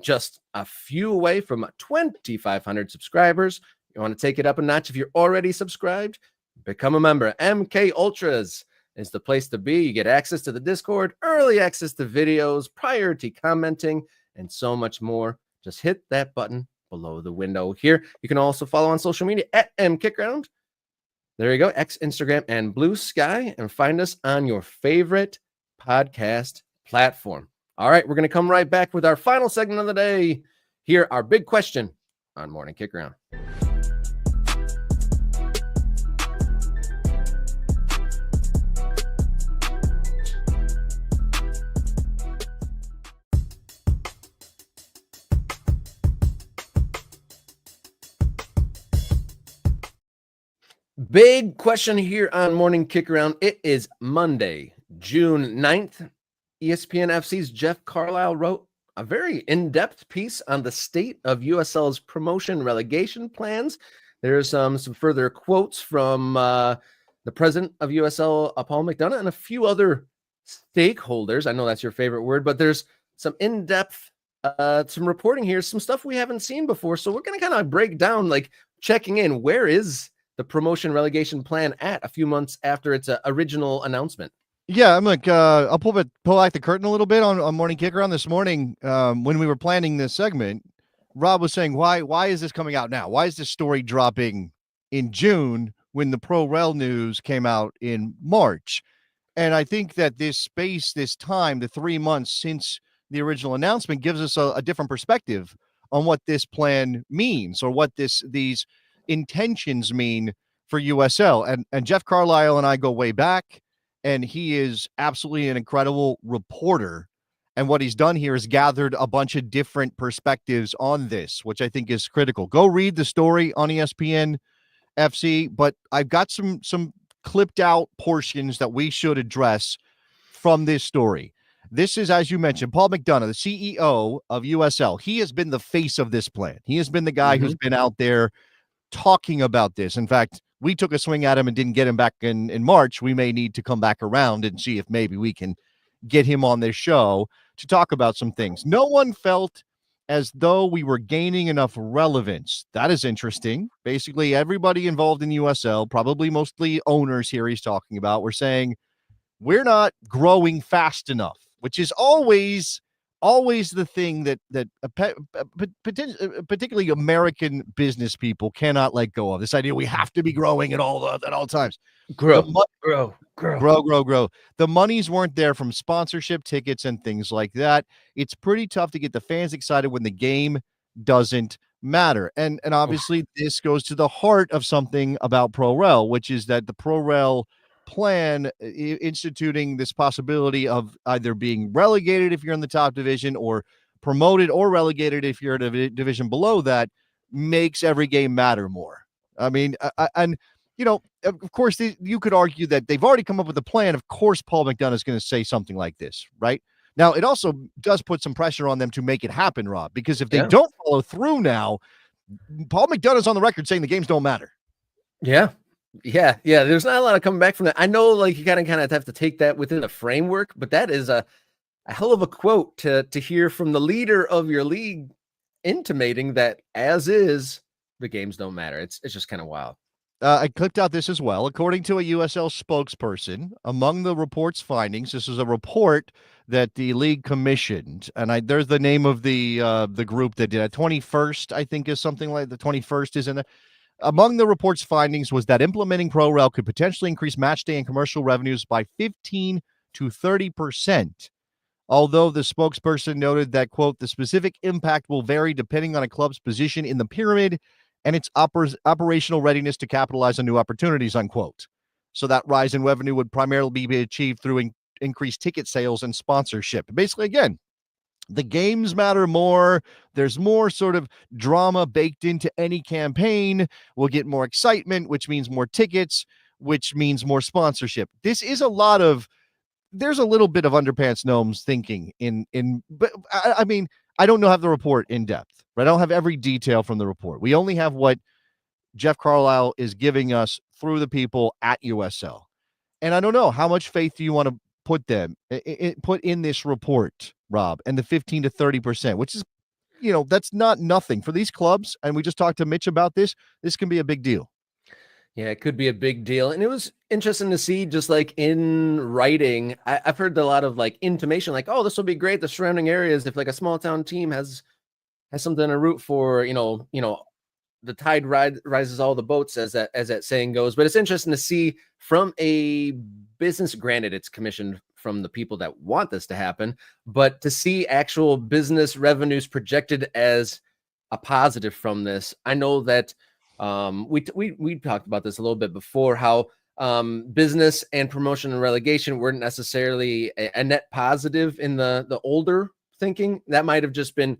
just a few away from 2,500 subscribers. You want to take it up a notch? If you're already subscribed, become a member. MK Ultras is the place to be. You get access to the Discord, early access to videos, priority commenting, and so much more. Just hit that button below the window here. You can also follow on social media at MKickround. There you go, X, Instagram, and Blue Sky, and find us on your favorite podcast platform. All right, we're going to come right back with our final segment of the day. Here, our big question on Morning Kick Around. Big question here on Morning Kick Around. It is Monday, June 9th. ESPN FC's Jeff Carlisle wrote a very in-depth piece on the state of USL's promotion relegation plans. There's some further quotes from the president of USL, Paul McDonough, and a few other stakeholders. I know that's your favorite word, but there's some in-depth, some reporting here, some stuff we haven't seen before. So we're going to kind of break down, like checking in, where is the promotion relegation plan at a few months after its original announcement? Yeah, I'm like, I'll pull back the curtain a little bit on Morning Kick Around this morning. When we were planning this segment, Rob was saying, why is this coming out now? Why is this story dropping in June when the Pro Rel news came out in March? And I think that this time, the 3 months since the original announcement, gives us a different perspective on what this plan means, or what these intentions mean for USL. And Jeff Carlisle and I go way back, and he is absolutely an incredible reporter. And what he's done here is gathered a bunch of different perspectives on this, which I think is critical. Go read the story on ESPN FC, but I've got some clipped out portions that we should address from this story. This is, as you mentioned, Paul McDonough, the CEO of USL. He has been the face of this plan. He has been the guy who's been out there talking about this. In fact, we took a swing at him and didn't get him back in March. We may need to come back around and see if maybe we can get him on this show to talk about some things. No one felt as though we were gaining enough relevance. That is interesting. Basically, everybody involved in USL, probably mostly owners here he's talking about, were saying we're not growing fast enough, which is always the thing that particularly American business people cannot let go of. This idea we have to be growing at all times. Grow. The monies weren't there from sponsorship, tickets, and things like that. It's pretty tough to get the fans excited when the game doesn't matter. And obviously this goes to the heart of something about Pro Rel, which is that the Pro Rel plan instituting this possibility of either being relegated if you're in the top division, or promoted or relegated if you're in a division below that, makes every game matter more. I mean, and you know, of course, you could argue that they've already come up with a plan. Of course, Paul McDonough is going to say something like this, right? Now, it also does put some pressure on them to make it happen, Rob, because if they don't follow through now, Paul McDonough's on the record saying the games don't matter. Yeah. There's not a lot of coming back from that. I know, like, you kind of have to take that within a framework, but that is a hell of a quote to hear from the leader of your league, intimating that as is, the games don't matter. It's just kind of wild. I clipped out this as well. According to a USL spokesperson, among the report's findings, this is a report that the league commissioned, and there's the name of the group that did it. 21st, I think, is something like the 21st is in there. Among the report's findings was that implementing Pro Rel could potentially increase match day and commercial revenues by 15 to 30%. Although the spokesperson noted that, quote, the specific impact will vary depending on a club's position in the pyramid and its operational readiness to capitalize on new opportunities, unquote. So that rise in revenue would primarily be achieved through increased ticket sales and sponsorship. Basically, again, the games matter more. There's more sort of drama baked into any campaign. We'll get more excitement, which means more tickets, which means more sponsorship. This is there's a little bit of underpants gnomes thinking but I mean, I don't have the report in depth, right? I don't have every detail from the report. We only have what Jeff Carlisle is giving us through the people at USL. And I don't know, how much faith do you want to put in this report, Rob, and the 15 to 30%, which is, that's not nothing for these clubs. And we just talked to Mitch about this. This can be a big deal. Yeah, it could be a big deal. And it was interesting to see, just like in writing, I've heard a lot of like intimation, like, oh, this will be great. The surrounding areas, if like a small town team has something to root for, the tide rises all the boats, as that saying goes. But it's interesting to see from a business, granted it's commissioned from the people that want this to happen, but to see actual business revenues projected as a positive from this. I know that we talked about this a little bit before, how business and promotion and relegation weren't necessarily a net positive in the older thinking. That might have just been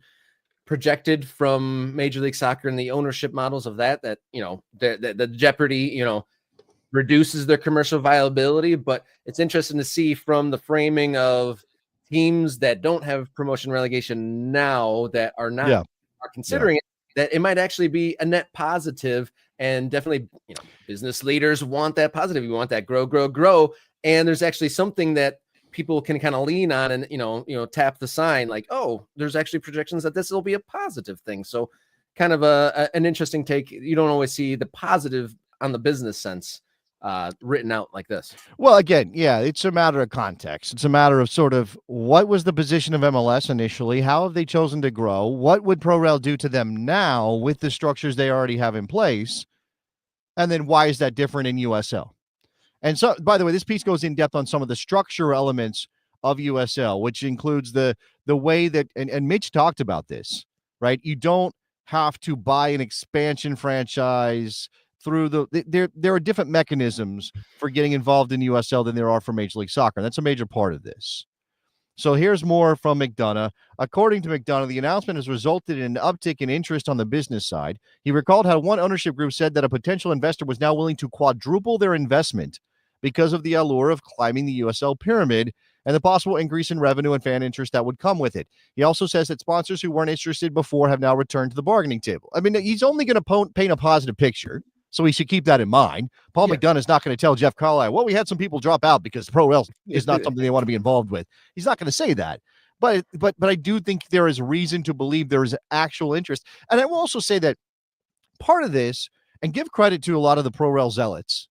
projected from Major League Soccer and the ownership models of that, you know, the jeopardy, you know, reduces their commercial viability. But it's interesting to see from the framing of teams that don't have promotion relegation now that are not are considering it, that it might actually be a net positive. And definitely, you know, business leaders want that positive. You want that grow, grow, grow. And there's actually something that people can kind of lean on and, you know, tap the sign like, oh, there's actually projections that this will be a positive thing. So kind of an interesting take. You don't always see the positive on the business sense written out like this. Well, again, yeah, it's a matter of context. It's a matter of sort of what was the position of MLS initially? How have they chosen to grow? What would ProRel do to them now with the structures they already have in place? And then why is that different in USL? And so, by the way, this piece goes in depth on some of the structural elements of USL, which includes the way that, and Mitch talked about this, right? You don't have to buy an expansion franchise through there are different mechanisms for getting involved in USL than there are for Major League Soccer. And that's a major part of this. So here's more from McDonough. According to McDonough, the announcement has resulted in an uptick in interest on the business side. He recalled how one ownership group said that a potential investor was now willing to quadruple their investment because of the allure of climbing the USL pyramid and the possible increase in revenue and fan interest that would come with it. He also says that sponsors who weren't interested before have now returned to the bargaining table. I mean, he's only going to paint a positive picture, so we should keep that in mind. Paul McDonough is not going to tell Jeff Carlisle, well, we had some people drop out because ProRel is not something they want to be involved with. He's not going to say that. But I do think there is reason to believe there is actual interest. And I will also say that part of this, and give credit to a lot of the ProRel zealots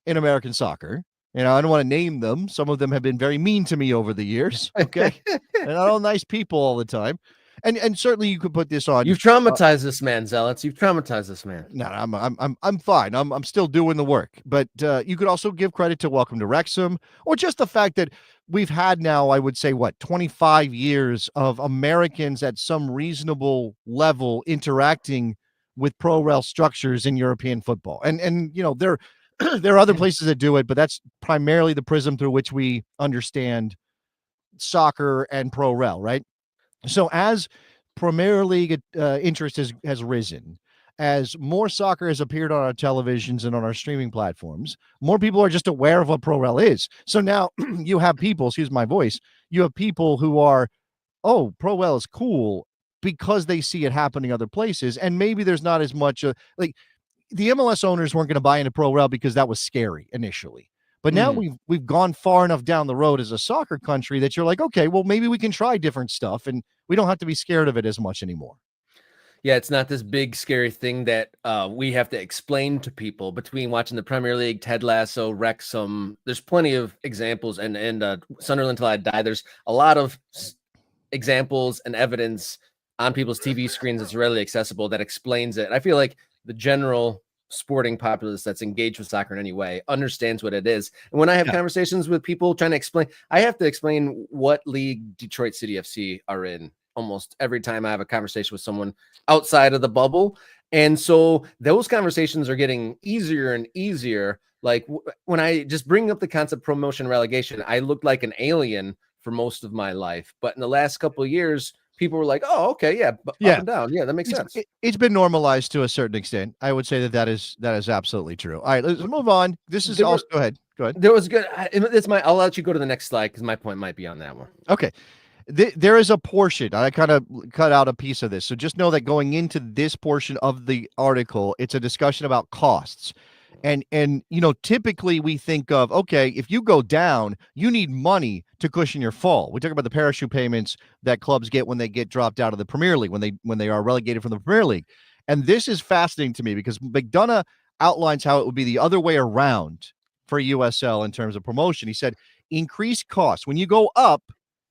in American soccer. You know, I don't want to name them. Some of them have been very mean to me over the years. Okay. And not all nice people all the time. And certainly you could put this on. You've traumatized this man, zealots. You've traumatized this man. No, I'm fine. I'm still doing the work. But you could also give credit to Welcome to Wrexham, or just the fact that we've had now, I would say, 25 years of Americans at some reasonable level interacting with ProRel structures in European football. And you know, there are other places that do it, but that's primarily the prism through which we understand soccer and ProRel, right? So as Premier League interest has risen, as more soccer has appeared on our televisions and on our streaming platforms, more people are just aware of what ProRel is. So now you have people, excuse my voice, you have people who are, oh, ProRel is cool because they see it happening other places. And maybe there's not as much, like the MLS owners weren't going to buy into ProRel because that was scary initially. But now we've gone far enough down the road as a soccer country that you're like, okay, well, maybe we can try different stuff and we don't have to be scared of it as much anymore. Yeah, it's not this big, scary thing that we have to explain to people between watching the Premier League, Ted Lasso, Wrexham. There's plenty of examples, and Sunderland Till I Die. There's a lot of examples and evidence on people's TV screens that's readily accessible that explains it. I feel like the general sporting populace that's engaged with soccer in any way understands what it is. And when I have conversations with people trying to explain, I have to explain what league Detroit City FC are in almost every time I have a conversation with someone outside of the bubble. And so those conversations are getting easier and easier. Like when I just bring up the concept promotion relegation, I looked like an alien for most of my life. But in the last couple of years, people were like, oh, okay, up and down. Yeah, that makes sense. It's been normalized to a certain extent. I would say that is absolutely true. All right, let's move on. This is also, go ahead. There was good. I'll let you go to the next slide because my point might be on that one. Okay. There is a portion. I kind of cut out a piece of this. So just know that going into this portion of the article, it's a discussion about costs. And you know, typically we think of, okay, if you go down, you need money to cushion your fall. We talk about the parachute payments that clubs get when they get dropped out of the Premier League, when they are relegated from the Premier League. And this is fascinating to me because McDonough outlines how it would be the other way around for USL in terms of promotion. He said, increased costs. When you go up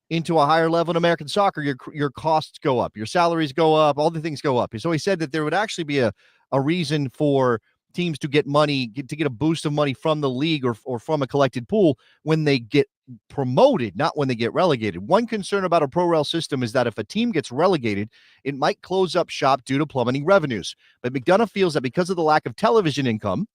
into a higher level in American soccer, your costs go up, your salaries go up, all the things go up. So he said that there would actually be a reason for teams to get money, to get a boost of money from the league or from a collected pool when they get promoted, not when they get relegated. One concern about a pro rel system is that if a team gets relegated, it might close up shop due to plummeting revenues. But McDonough feels that because of the lack of television income,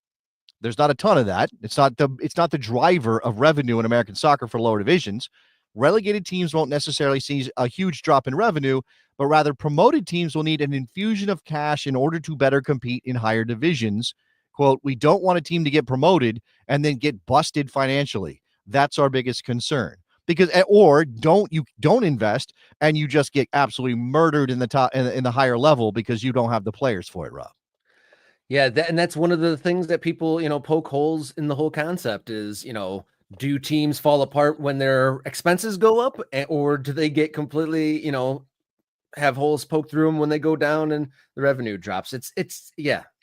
there's not a ton of that. It's not the driver of revenue in American soccer for lower divisions. Relegated teams won't necessarily see a huge drop in revenue, but rather promoted teams will need an infusion of cash in order to better compete in higher divisions. Quote, we don't want a team to get promoted and then get busted financially. That's our biggest concern. Because or don't invest and you just get absolutely murdered in the top in the higher level because you don't have the players for it, Rob. Yeah, and that's one of the things that people, poke holes in the whole concept is, do teams fall apart when their expenses go up, or do they get completely, have holes poked through them when they go down and the revenue drops? It's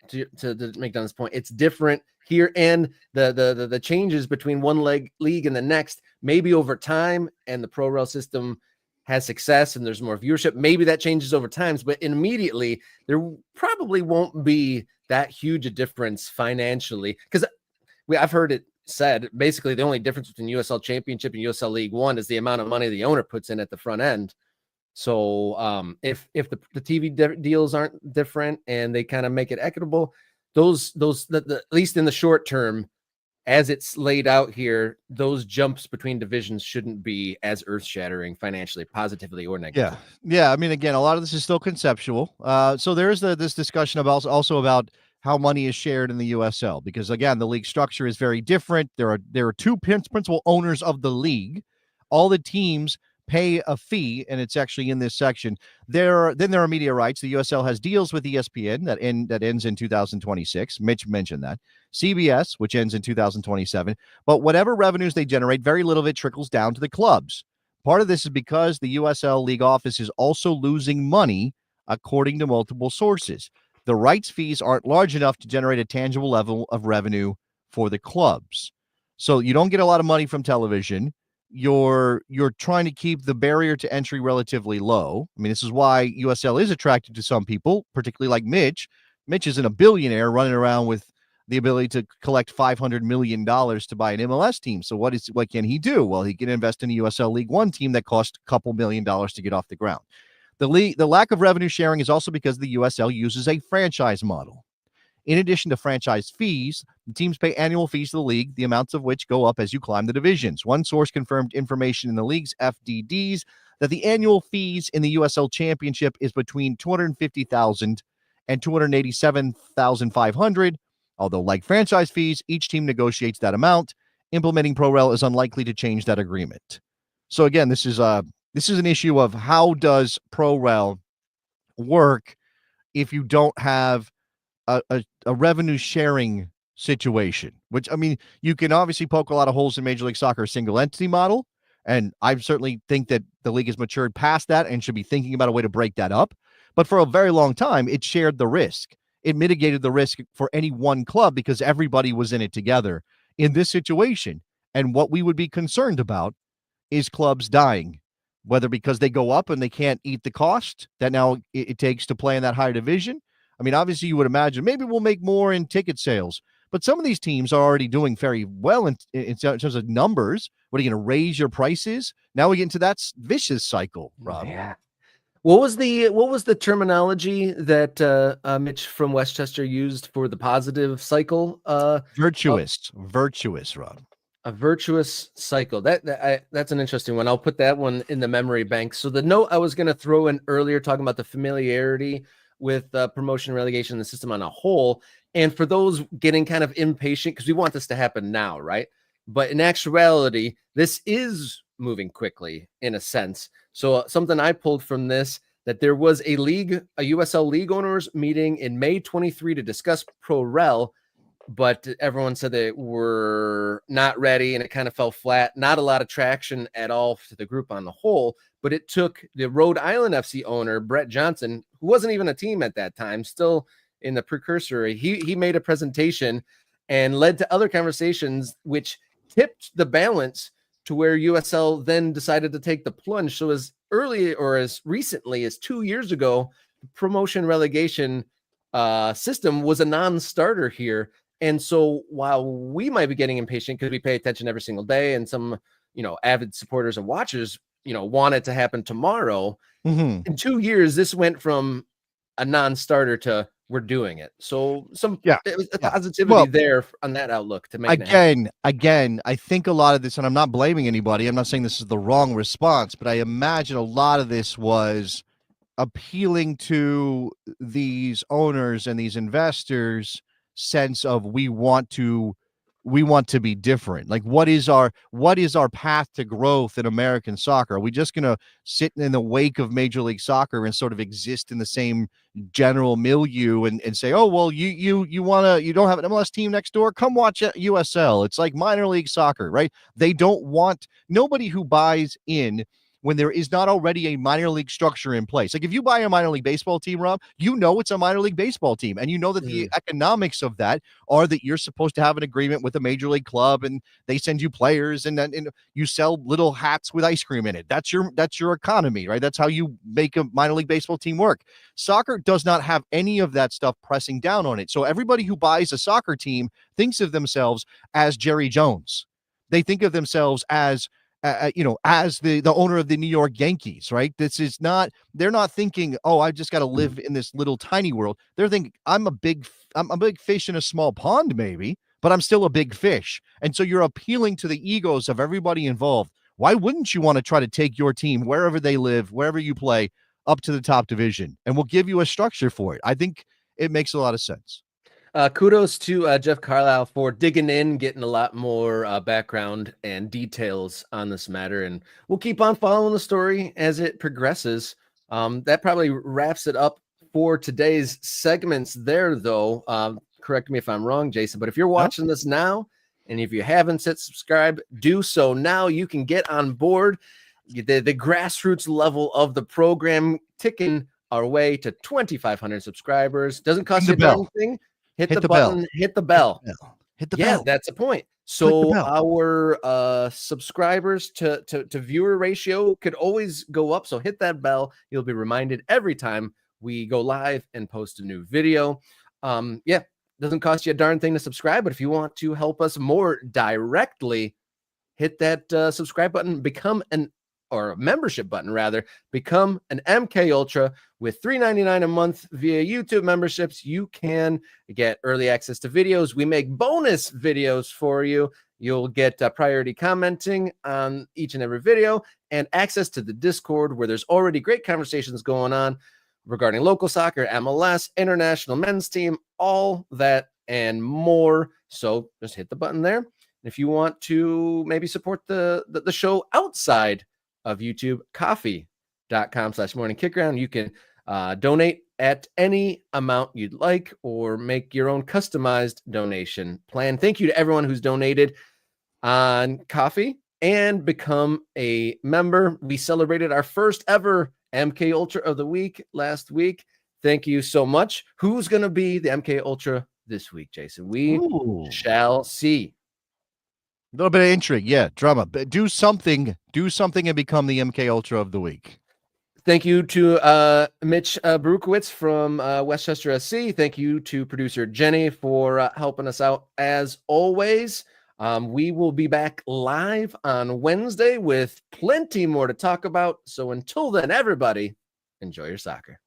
to make Don's point, it's different here, and the changes between one league and the next, maybe over time, and the pro rel system has success and there's more viewership, maybe that changes over time, but immediately there probably won't be that huge a difference financially, because I've heard it said basically the only difference between USL Championship and USL League One is the amount of money the owner puts in at the front end. So if the TV deals aren't different and they kind of make it equitable, those at least in the short term, as it's laid out here, those jumps between divisions shouldn't be as earth-shattering financially, positively or negatively. Yeah. I mean, again, a lot of this is still conceptual. So there's this discussion about also about how money is shared in the USL, because again, the league structure is very different. There are two principal owners of the league. All the teams pay a fee, and it's actually in this section. Then there are media rights. The USL has deals with ESPN that ends in 2026. Mitch mentioned that. CBS, which ends in 2027. But whatever revenues they generate, very little of it trickles down to the clubs. Part of this is because the USL league office is also losing money, according to multiple sources. The rights fees aren't large enough to generate a tangible level of revenue for the clubs. So you don't get a lot of money from television. You're trying to keep the barrier to entry relatively low. I mean, this is why USL is attractive to some people, particularly like Mitch. Mitch isn't a billionaire running around with the ability to collect $500 million to buy an MLS team. So what can he do? Well, he can invest in a USL League One team that cost a couple $1 million to get off the ground. The lack of revenue sharing is also because the USL uses a franchise model. In addition to franchise fees, the teams pay annual fees to the league, the amounts of which go up as you climb the divisions. One source confirmed information in the league's FDDs that the annual fees in the USL Championship is between $250,000 and $287,500. Although, like franchise fees, each team negotiates that amount. Implementing ProRel is unlikely to change that agreement. So again, this is an issue of how does ProRel work if you don't have a revenue sharing situation, which, I mean, you can obviously poke a lot of holes in Major League Soccer single entity model. And I certainly think that the league has matured past that and should be thinking about a way to break that up. But for a very long time, it shared the risk. It mitigated the risk for any one club because everybody was in it together in this situation. And what we would be concerned about is clubs dying, whether because they go up and they can't eat the cost that now it takes to play in that higher division. I mean, obviously, you would imagine maybe we'll make more in ticket sales, but some of these teams are already doing very well in terms of numbers. What are you going to raise your prices? Now we get into that vicious cycle, Rob. Yeah. What was the terminology that Mitch from Westchester used for the positive cycle? Virtuous, Rob. A virtuous cycle. That's an interesting one. I'll put that one in the memory bank. So the note I was going to throw in earlier, talking about the familiarity with promotion, relegation, the system on a whole, and for those getting kind of impatient because we want this to happen now, right? But in actuality, this is moving quickly in a sense. So something I pulled from this, that there was a USL league owners meeting in May 23 to discuss ProRel, but everyone said they were not ready and it kind of fell flat. Not a lot of traction at all to the group on the whole, but it took the Rhode Island FC owner, Brett Johnson, who wasn't even a team at that time, still in the precursor. He made a presentation and led to other conversations, which tipped the balance to where USL then decided to take the plunge. So as early or as recently as 2 years ago, promotion relegation system was a non-starter here. And so while we might be getting impatient because we pay attention every single day, and some, avid supporters and watchers, want it to happen tomorrow, in 2 years, this went from a non-starter to we're doing it. So it was a positivity there on that outlook to make it happen. Again, I think a lot of this, and I'm not blaming anybody, I'm not saying this is the wrong response, but I imagine a lot of this was appealing to these owners and these investors' sense of we want to be different. Like, what is our path to growth in American soccer? Are we just going to sit in the wake of Major League Soccer and sort of exist in the same general milieu and say, oh, well, you don't have an MLS team next door, come watch USL. It's like minor league soccer, right? They don't want nobody who buys in when there is not already a minor league structure in place. Like, if you buy a minor league baseball team, Rob, it's a minor league baseball team. And that the economics of that are that you're supposed to have an agreement with a major league club, and they send you players, and then you sell little hats with ice cream in it. That's your economy, right? That's how you make a minor league baseball team work. Soccer does not have any of that stuff pressing down on it. So everybody who buys a soccer team thinks of themselves as Jerry Jones. They think of themselves as as the owner of the New York Yankees, right? They're not thinking, oh, I've just got to live in this little tiny world. They're thinking, I'm a big fish in a small pond, maybe, but I'm still a big fish. And so you're appealing to the egos of everybody involved. Why wouldn't you want to try to take your team wherever they live, wherever you play, up to the top division? And we'll give you a structure for it. I think it makes a lot of sense. Kudos to Jeff Carlisle for digging in, getting a lot more background and details on this matter. And we'll keep on following the story as it progresses. That probably wraps it up for today's segments there, though. Correct me if I'm wrong, Jason, but if you're watching this now, and if you haven't hit subscribe, do so now. You can get on board the grassroots level of the program, ticking our way to 2,500 subscribers. Doesn't cost you anything. Hit the button, hit the bell. Hit the bell. That's a point. So our subscribers to viewer ratio could always go up. So hit that bell. You'll be reminded every time we go live and post a new video. Doesn't cost you a darn thing to subscribe, but if you want to help us more directly, hit that subscribe button, or a membership button rather, become an MK Ultra. With $3.99 a month via YouTube memberships, you can get early access to videos. We make bonus videos for you. You'll get priority commenting on each and every video, and access to the Discord, where there's already great conversations going on regarding local soccer, MLS, international men's team, all that and more. So just hit the button there. If you want to maybe support the show outside of YouTube, coffee.com/morningkickaround. You can donate at any amount you'd like, or make your own customized donation plan. Thank you to everyone who's donated on Coffee and become a member. We celebrated our first ever MK Ultra of the week last week. Thank you so much. Who's going to be the MK Ultra this week, Jason? We shall see. A little bit of intrigue, drama. But do something and become the MK Ultra of the week. Thank you to Mitch Baruchowitz from Westchester SC. Thank you to producer Jenny for helping us out as always. We will be back live on Wednesday with plenty more to talk about. So until then, everybody, enjoy your soccer.